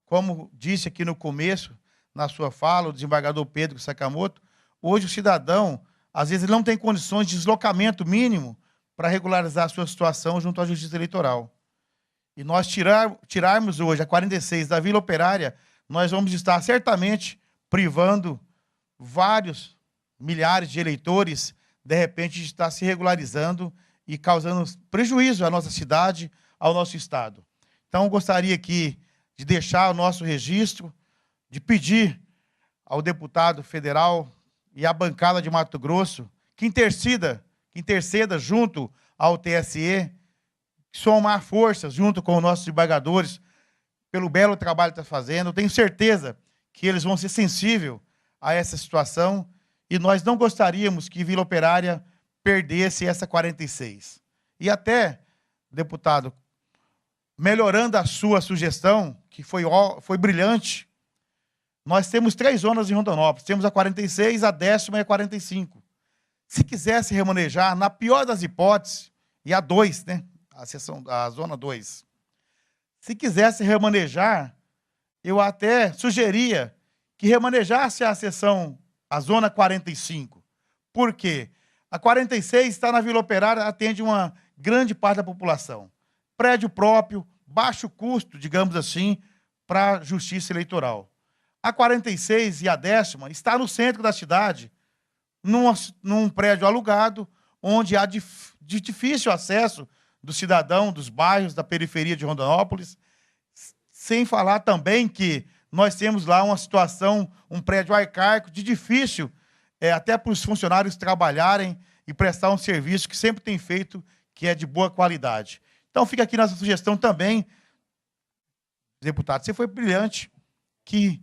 Como disse aqui no começo, na sua fala, o desembargador Pedro Sakamoto, hoje o cidadão, às vezes, ele não tem condições de deslocamento mínimo para regularizar a sua situação junto à Justiça Eleitoral. E nós tirarmos hoje a 46 da Vila Operária, nós vamos estar certamente privando vários milhares de eleitores, de repente, de estar se regularizando e causando prejuízo à nossa cidade, ao nosso estado. Então, eu gostaria aqui de deixar o nosso registro, de pedir ao deputado federal e à bancada de Mato Grosso que interceda junto ao TSE, somar forças junto com os nossos desembargadores, pelo belo trabalho que está fazendo. Eu tenho certeza que eles vão ser sensíveis a essa situação e nós não gostaríamos que Vila Operária perdesse essa 46. E até, deputado, melhorando a sua sugestão, que foi brilhante, nós temos 3 zonas em Rondonópolis. Temos a 46, a 10ª e a 45. Se quisesse remanejar, na pior das hipóteses, e a 2, né? A zona 2. Se quisesse remanejar, eu até sugeria que remanejasse a zona 45. Por quê? A 46 está na Vila Operária, atende uma grande parte da população. Prédio próprio, baixo custo, digamos assim, para a Justiça Eleitoral. A 46 e a 10ª está no centro da cidade, num prédio alugado, onde há de difícil acesso do cidadão dos bairros da periferia de Rondonópolis, sem falar também que nós temos lá uma situação, um prédio arcaico, de difícil, até para os funcionários trabalharem e prestar um serviço que sempre tem feito, que é de boa qualidade. Então, fica aqui nossa sugestão também, deputado, você foi brilhante, que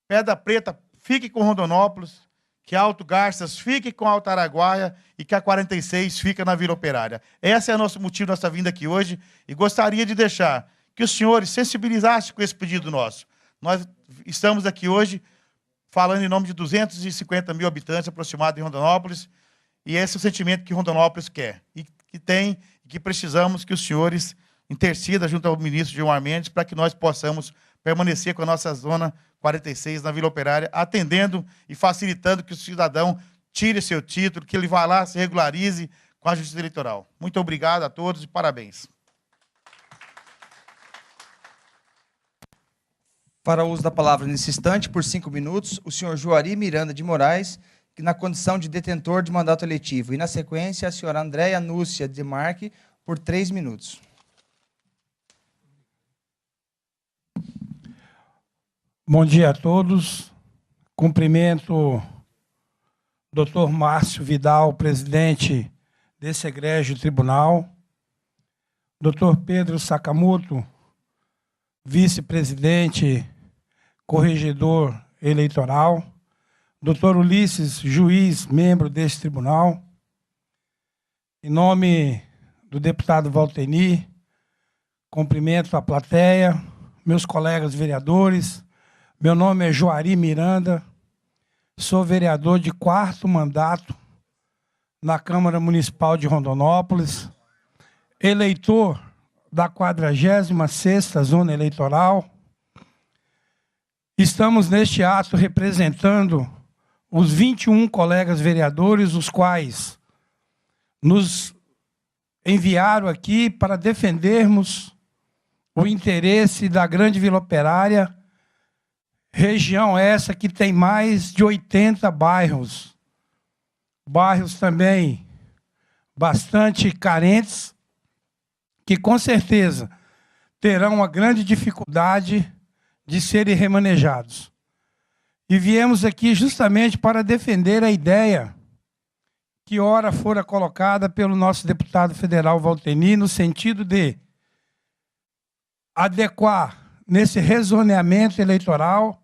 Pedra Preta fique com Rondonópolis, que Alto Garças fique com Alto Araguaia e que a 46 fica na Vila Operária. Esse é o nosso motivo, nossa vinda aqui hoje, e gostaria de deixar que os senhores sensibilizassem com esse pedido nosso. Nós estamos aqui hoje falando em nome de 250 mil habitantes aproximados em Rondonópolis, e esse é o sentimento que Rondonópolis quer, e que precisamos que os senhores intercedam junto ao ministro Gilmar Mendes para que nós possamos permanecer com a nossa zona 46 na Vila Operária, atendendo e facilitando que o cidadão tire seu título, que ele vá lá, se regularize com a Justiça Eleitoral. Muito obrigado a todos e parabéns. Para o uso da palavra nesse instante, por 5 minutos, o senhor Juari Miranda de Moraes, que na condição de detentor de mandato eletivo. E, na sequência, a senhora Andréia Núcia de Marque, por 3 minutos. Bom dia a todos. Cumprimento o doutor Márcio Vidal, presidente desse egrégio tribunal, doutor Pedro Sakamoto, vice-presidente, corregedor eleitoral, doutor Ulisses, juiz, membro desse tribunal. Em nome do deputado Valteri, cumprimento a plateia, meus colegas vereadores. Meu nome é Juari Miranda, sou vereador de 4º mandato na Câmara Municipal de Rondonópolis, eleitor da 46ª Zona Eleitoral. Estamos neste ato representando os 21 colegas vereadores, os quais nos enviaram aqui para defendermos o interesse da Grande Vila Operária, região essa que tem mais de 80 bairros. Bairros também bastante carentes, que com certeza terão uma grande dificuldade de serem remanejados. E viemos aqui justamente para defender a ideia que ora fora colocada pelo nosso deputado federal Valteni, no sentido de adequar, nesse rezoneamento eleitoral,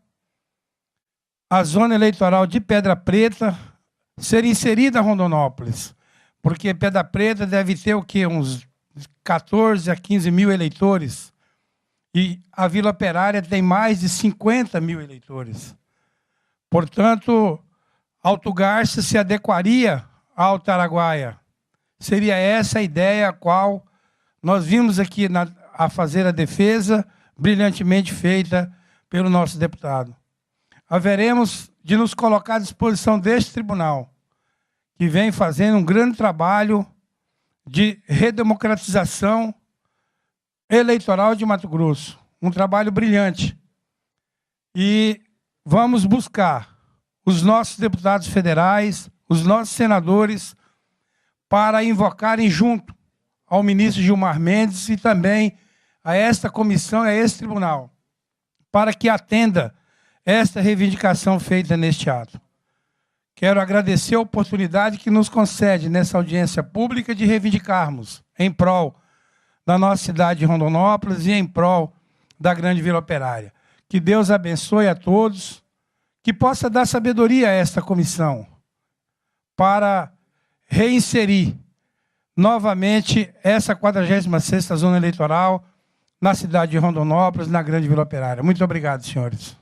a zona eleitoral de Pedra Preta ser inserida a Rondonópolis, porque Pedra Preta deve ter o quê? Uns 14 a 15 mil eleitores, e a Vila Operária tem mais de 50 mil eleitores. Portanto, Alto Garça se adequaria a Alto Araguaia. Seria essa a ideia a qual nós vimos aqui a fazer a defesa, brilhantemente feita pelo nosso deputado. Haveremos de nos colocar à disposição deste tribunal, que vem fazendo um grande trabalho de redemocratização eleitoral de Mato Grosso. Um trabalho brilhante. E vamos buscar os nossos deputados federais, os nossos senadores, para invocarem junto ao ministro Gilmar Mendes e também a esta comissão, a esse tribunal, para que atenda esta reivindicação feita neste ato. Quero agradecer a oportunidade que nos concede nessa audiência pública de reivindicarmos em prol da nossa cidade de Rondonópolis e em prol da Grande Vila Operária. Que Deus abençoe a todos, que possa dar sabedoria a esta comissão para reinserir novamente essa 46ª zona eleitoral na cidade de Rondonópolis, na Grande Vila Operária. Muito obrigado, senhores.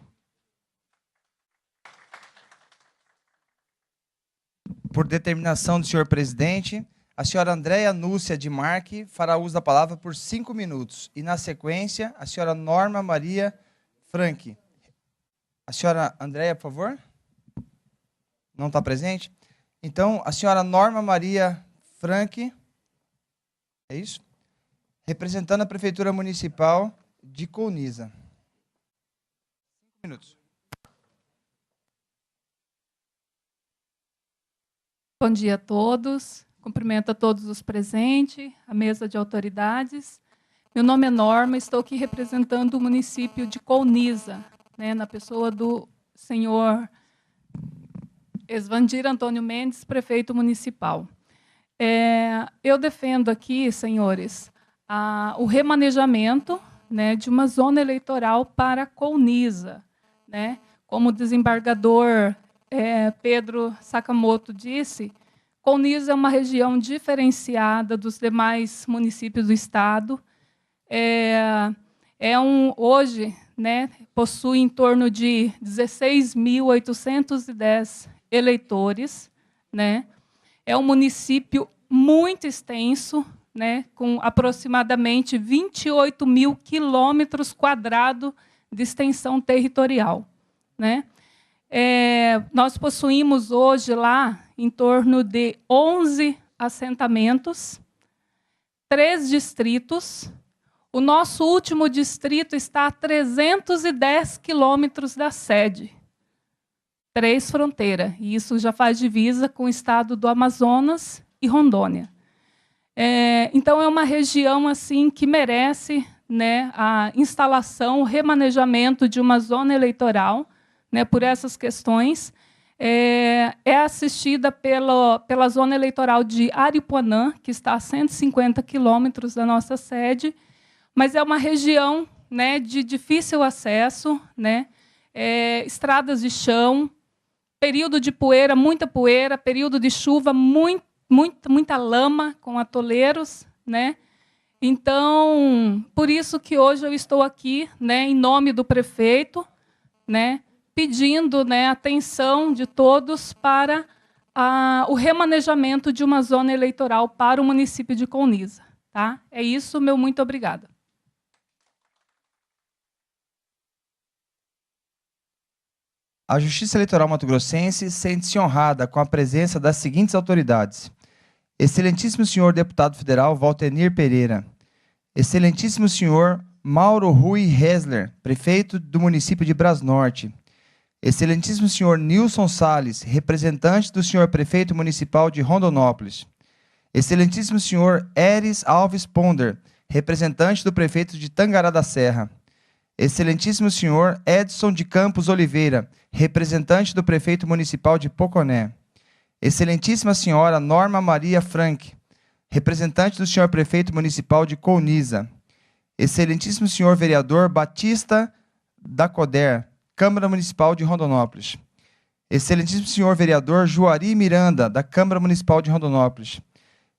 Por determinação do senhor presidente, a senhora Andréia Núcia de Marque fará uso da palavra por 5 minutos. E, na sequência, a senhora Norma Maria Franque. A senhora Andréia, por favor? Não está presente? Então, a senhora Norma Maria Franque, é isso? Representando a Prefeitura Municipal de Colniza. 5 minutos. Bom dia a todos. Cumprimento a todos os presentes, a mesa de autoridades. Meu nome é Norma, estou aqui representando o município de Colniza, né, na pessoa do senhor Esvandir Antônio Mendes, prefeito municipal. Eu defendo aqui, senhores, o remanejamento, né, de uma zona eleitoral para Colniza, né? Como o desembargador Pedro Sakamoto disse, Colniza é uma região diferenciada dos demais municípios do estado. Hoje, né, possui em torno de 16.810 eleitores, né? É um município muito extenso, né, com aproximadamente 28 mil quilômetros quadrados de extensão territorial, né? Nós possuímos hoje lá em torno de 11 assentamentos, 3 distritos. O nosso último distrito está a 310 quilômetros da sede. 3 fronteiras, e isso já faz divisa com o estado do Amazonas e Rondônia. Então, é uma região assim que merece, né, a instalação, o remanejamento de uma zona eleitoral, né, por essas questões. É assistida pela zona eleitoral de Aripuanã, que está a 150 quilômetros da nossa sede, mas é uma região, né, de difícil acesso, né, estradas de chão, período de poeira, período de chuva, muita lama com atoleiros, né? Então, por isso que hoje eu estou aqui, né, em nome do prefeito, né, pedindo, né, atenção de todos para o remanejamento de uma zona eleitoral para o município de Colniza. Tá? É isso, meu muito obrigada. A Justiça Eleitoral mato-grossense sente-se honrada com a presença das seguintes autoridades: Excelentíssimo senhor deputado federal Valtenir Pereira, Excelentíssimo senhor Mauro Rui Hesler, prefeito do município de Brasnorte, Excelentíssimo senhor Nilson Salles, representante do senhor prefeito municipal de Rondonópolis, Excelentíssimo senhor Eris Alves Ponder, representante do prefeito de Tangará da Serra, Excelentíssimo senhor Edson de Campos Oliveira, representante do prefeito municipal de Poconé, Excelentíssima senhora Norma Maria Frank, representante do senhor prefeito municipal de Colniza, Excelentíssimo senhor vereador Batista da Coder, Câmara Municipal de Rondonópolis, Excelentíssimo senhor vereador Juari Miranda, da Câmara Municipal de Rondonópolis,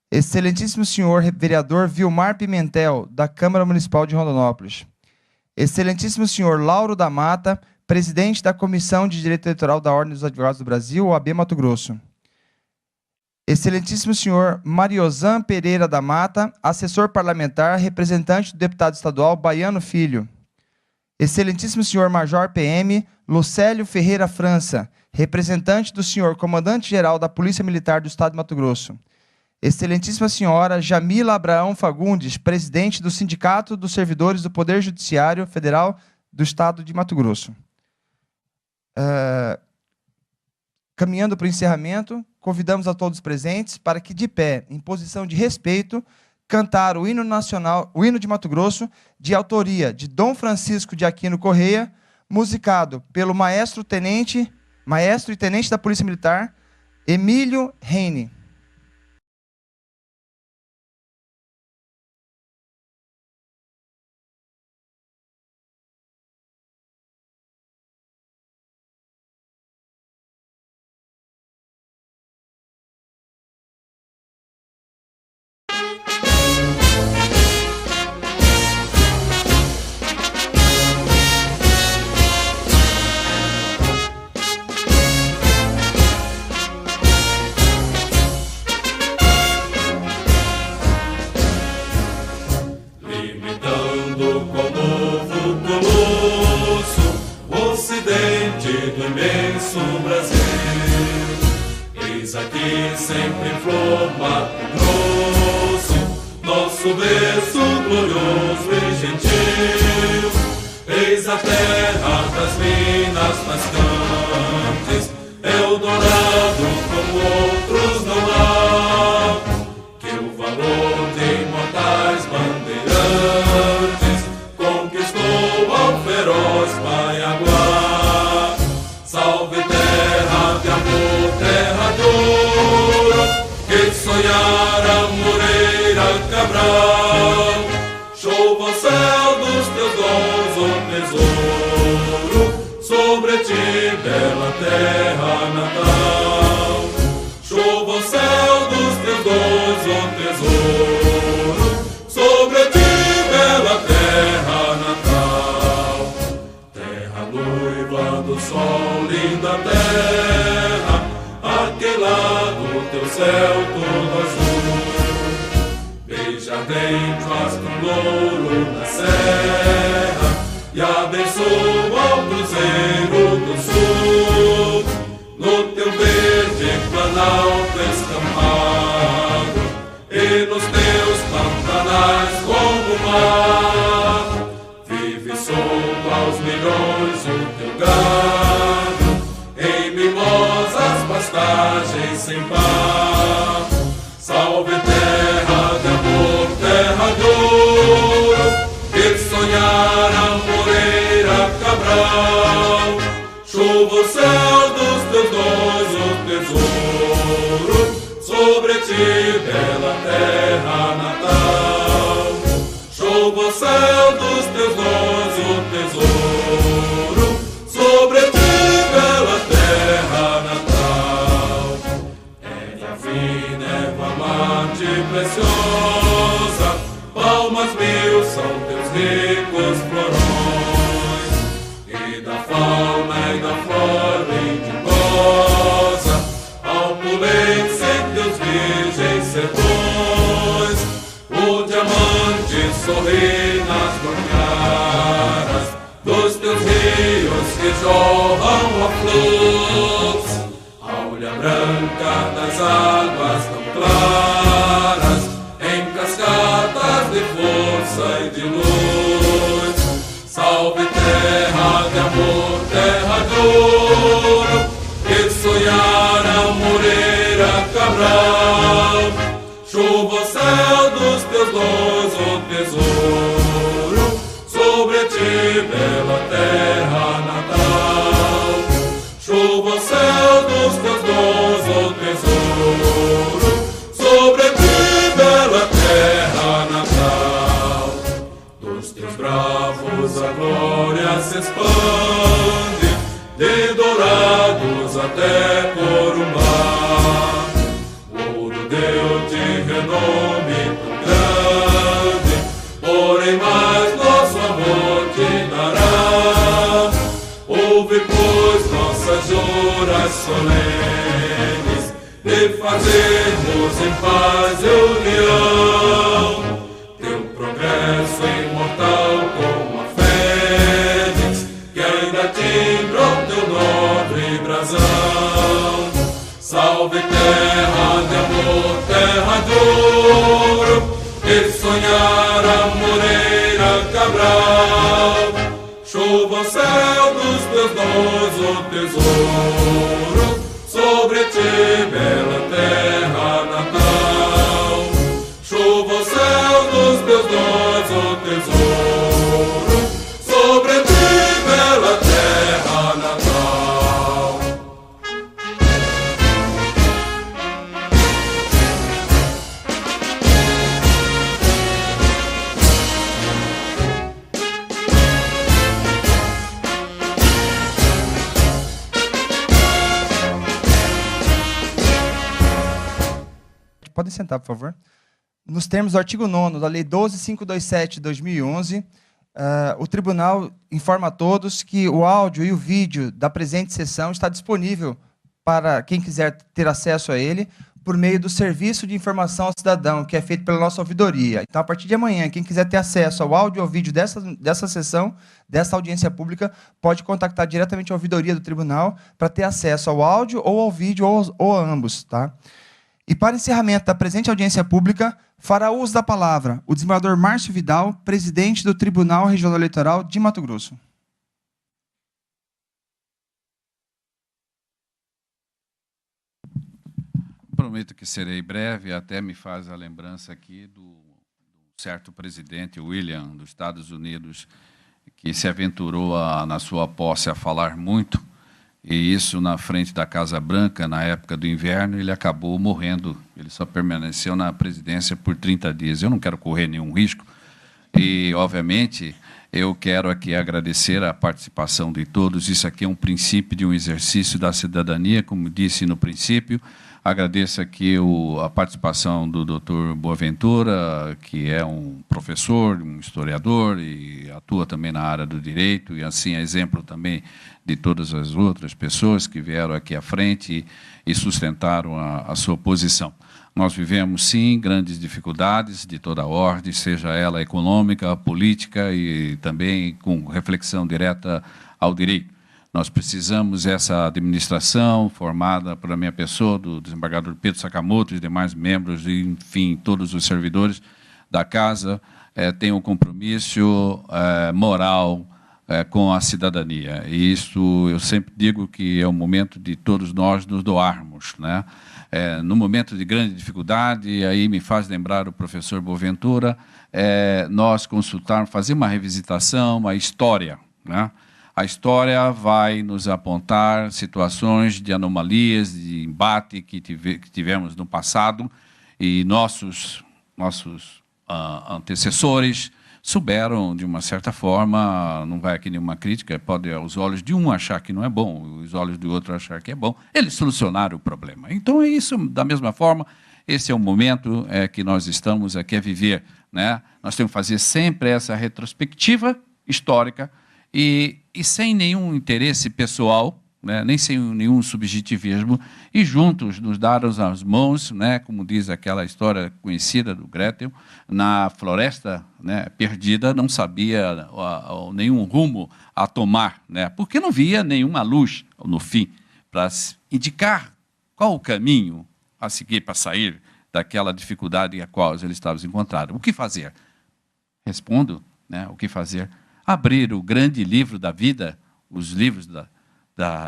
Excelentíssimo senhor vereador Vilmar Pimentel, da Câmara Municipal de Rondonópolis, Excelentíssimo senhor Lauro da Mata, presidente da Comissão de Direito Eleitoral da Ordem dos Advogados do Brasil, OAB Mato Grosso, Excelentíssimo senhor Mariozan Pereira da Mata, assessor parlamentar, representante do deputado estadual Baiano Filho, Excelentíssimo senhor Major PM Lucélio Ferreira França, representante do senhor comandante-geral da Polícia Militar do Estado de Mato Grosso, Excelentíssima senhora Jamila Abraão Fagundes, presidente do Sindicato dos Servidores do Poder Judiciário Federal do Estado de Mato Grosso. Caminhando para o encerramento, convidamos a todos presentes para que, de pé, em posição de respeito, cantar o hino nacional, o hino de Mato Grosso, de autoria de Dom Francisco de Aquino Correia, musicado pelo maestro e tenente da Polícia Militar, Emílio Reine. Precious Salve terra de amor, terra de ouro, que sonhara Moreira Cabral. Chuva ao céu dos teus dons, ó tesouro, sobre ti, bela terra natal. Chuva ao céu dos teus dons, ó tesouro, sobre ti, bela terra natal. Dos teus bravos a glória se expande, de Dourados até Corumbá. O ouro deu-te renome tão grande, porém mais nosso amor te dará. Ouve, pois, nossas juras solenes, de fazermos em paz e união teu progresso imortal como a fênix, que ainda timbra o teu nobre brasão. Salve terra de amor, terra de ouro, que sonhara Moreira Cabral. Chuva ao céu dos teus dons, ó tesouro, sobre ti, bela terra natal. Chuva ao céu dos teus dons, ó tesouro, sobre ti, bela terra natal. Podem sentar, por favor. Nos termos do artigo 9º da Lei 12.527 de 2011, o Tribunal informa a todos que o áudio e o vídeo da presente sessão está disponível para quem quiser ter acesso a ele por meio do Serviço de Informação ao Cidadão, que é feito pela nossa ouvidoria. Então, a partir de amanhã, quem quiser ter acesso ao áudio e ao vídeo dessa sessão, dessa audiência pública, pode contactar diretamente a ouvidoria do tribunal para ter acesso ao áudio ou ao vídeo ou a ambos, tá? E para encerramento da presente audiência pública, fará uso da palavra o desembargador Márcio Vidal, presidente do Tribunal Regional Eleitoral de Mato Grosso. Prometo que serei breve, até me faz a lembrança aqui do certo presidente William, dos Estados Unidos, que se aventurou, na sua posse, a falar muito, e isso na frente da Casa Branca, na época do inverno, ele acabou morrendo. Ele só permaneceu na presidência por 30 dias. Eu não quero correr nenhum risco e, obviamente, eu quero aqui agradecer a participação de todos. Isso aqui é um princípio de um exercício da cidadania, como disse no princípio. Agradeço aqui a participação do Dr. Boaventura, que é um professor, um historiador e atua também na área do direito, e assim é exemplo também de todas as outras pessoas que vieram aqui à frente e sustentaram a sua posição. Nós vivemos, sim, grandes dificuldades de toda a ordem, seja ela econômica, política e também com reflexão direta ao direito. Nós precisamos dessa administração formada pela minha pessoa, do desembargador Pedro Sakamoto e demais membros, e, enfim, todos os servidores da Casa, têm um compromisso moral com a cidadania. E isso eu sempre digo que é o momento de todos nós nos doarmos, né? No momento de grande dificuldade, aí me faz lembrar o professor Boaventura, nós consultarmos, fazer uma revisitação, a história, né? A história vai nos apontar situações de anomalias, de embate que tivemos no passado, e nossos antecessores souberam, de uma certa forma, não vai aqui nenhuma crítica, pode aos olhos de um achar que não é bom, os olhos do outro achar que é bom, eles solucionaram o problema. Então é isso, da mesma forma, esse é o momento que nós estamos aqui a viver, né? Nós temos que fazer sempre essa retrospectiva histórica, e sem nenhum interesse pessoal, né, nem sem nenhum subjetivismo, e juntos nos dar as mãos, né, como diz aquela história conhecida do Gretel, na floresta, né, perdida, não sabia nenhum rumo a tomar, né, porque não via nenhuma luz no fim, para indicar qual o caminho a seguir para sair daquela dificuldade a qual eles estavam encontrados. O que fazer? Respondo, né, o que fazer? abrir o grande livro da vida, os livros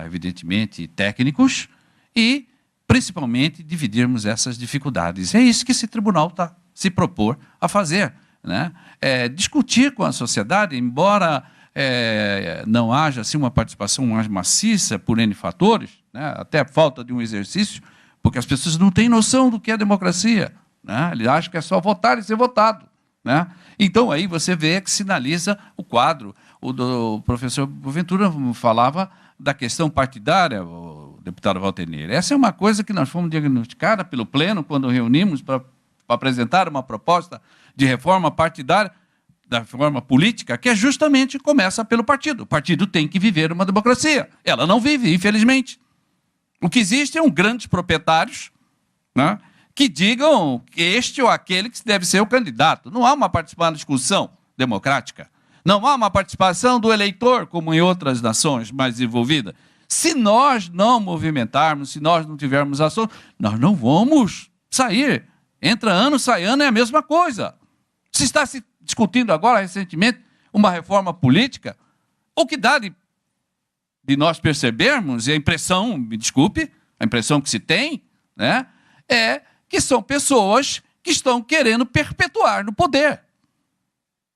evidentemente, técnicos, e, principalmente, dividirmos essas dificuldades. É isso que esse tribunal está se propor a fazer, né? Discutir com a sociedade, embora não haja assim, uma participação mais maciça por N fatores, né? Até a falta de um exercício, porque as pessoas não têm noção do que é democracia, né? Eles acham que é só votar e ser votado, né? Então, aí você vê que sinaliza o quadro. O professor Boaventura falava da questão partidária, o deputado Valtenir. Essa é uma coisa que nós fomos diagnosticados pelo Pleno, quando reunimos para apresentar uma proposta de reforma partidária, da reforma política, que justamente começa pelo partido. O partido tem que viver uma democracia. Ela não vive, infelizmente. O que existe é grandes proprietários, né, que digam que este ou aquele que deve ser o candidato. Não há uma participação na discussão democrática. Não há uma participação do eleitor, como em outras nações mais desenvolvidas. Se nós não movimentarmos, se nós não tivermos ação, nós não vamos sair. Entra ano, sai ano, é a mesma coisa. Se está se discutindo agora, recentemente, uma reforma política, o que dá de nós percebermos, e a impressão, me desculpe, a impressão que se tem, né, é que são pessoas que estão querendo perpetuar no poder.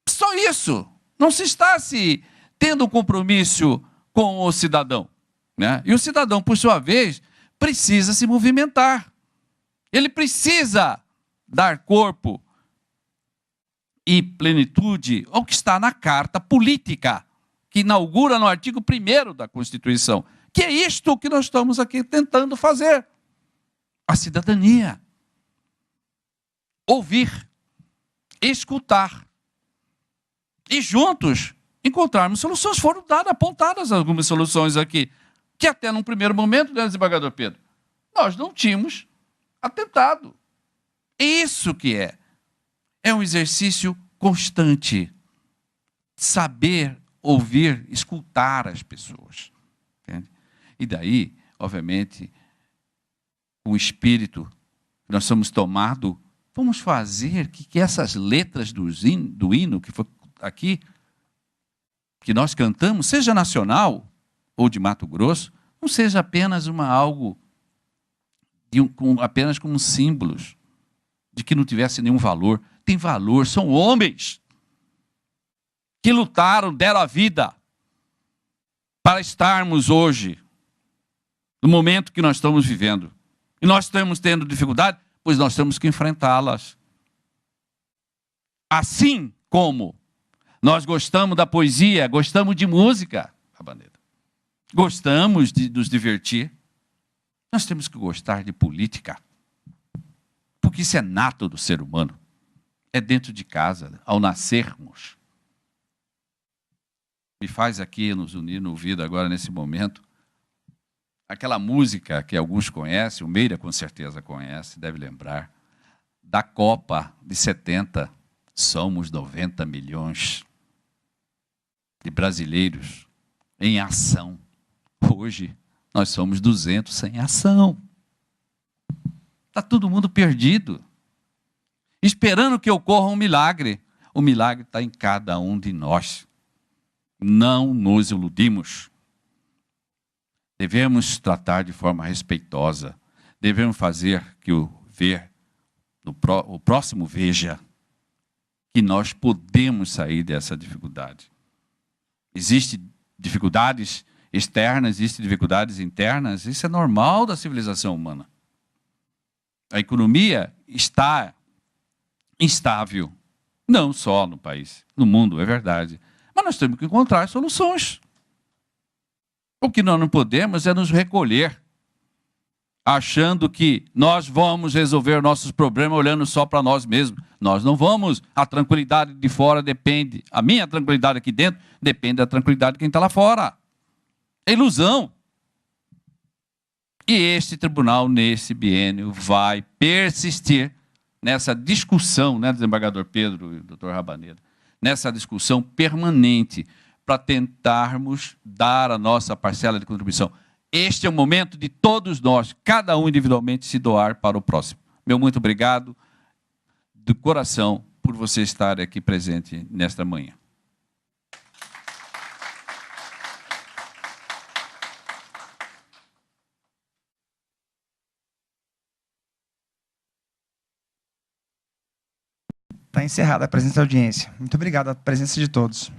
Só isso. Não se está tendo um compromisso com o cidadão, né? E o cidadão, por sua vez, precisa se movimentar. Ele precisa dar corpo e plenitude ao que está na Carta Política, que inaugura no artigo 1º da Constituição, que é isto que nós estamos aqui tentando fazer. A cidadania. Ouvir, escutar, e juntos encontrarmos soluções. Foram apontadas algumas soluções aqui, que até num primeiro momento, né, desembargador Pedro, nós não tínhamos atentado. Isso que é um exercício constante. Saber ouvir, escutar as pessoas. Entende? E daí, obviamente, com o espírito que nós somos tomados, vamos fazer que essas letras do hino que foi aqui, que nós cantamos, seja nacional ou de Mato Grosso, não seja apenas algo apenas como símbolos de que não tivesse nenhum valor. Tem valor, são homens que lutaram, deram a vida para estarmos hoje no momento que nós estamos vivendo. E nós estamos tendo dificuldade, pois nós temos que enfrentá-las. Assim como nós gostamos da poesia, gostamos de música, Rabaneira, gostamos de nos divertir, nós temos que gostar de política, porque isso é nato do ser humano, é dentro de casa, ao nascermos. Me faz aqui nos unir no ouvido agora, nesse momento, aquela música que alguns conhecem, o Meira com certeza conhece, deve lembrar, da Copa de 70, somos 90 milhões de brasileiros em ação. Hoje, nós somos 200 sem ação. Está todo mundo perdido, esperando que ocorra um milagre. O milagre está em cada um de nós. Não nos iludimos. Devemos tratar de forma respeitosa. Devemos fazer que o próximo veja que nós podemos sair dessa dificuldade. Existem dificuldades externas, existem dificuldades internas. Isso é normal da civilização humana. A economia está instável, não só no país, no mundo, é verdade. Mas nós temos que encontrar soluções. O que nós não podemos é nos recolher, achando que nós vamos resolver nossos problemas olhando só para nós mesmos. Nós não vamos. A tranquilidade de fora depende. A minha tranquilidade aqui dentro depende da tranquilidade de quem está lá fora. É ilusão. E este tribunal, nesse biênio, vai persistir nessa discussão, né, desembargador Pedro e doutor Rabaneira, nessa discussão permanente para tentarmos dar a nossa parcela de contribuição. Este é o momento de todos nós, cada um individualmente, se doar para o próximo. Meu muito obrigado, do coração, por você estar aqui presente nesta manhã. encerrada a presença da audiência. Muito obrigado a presença de todos.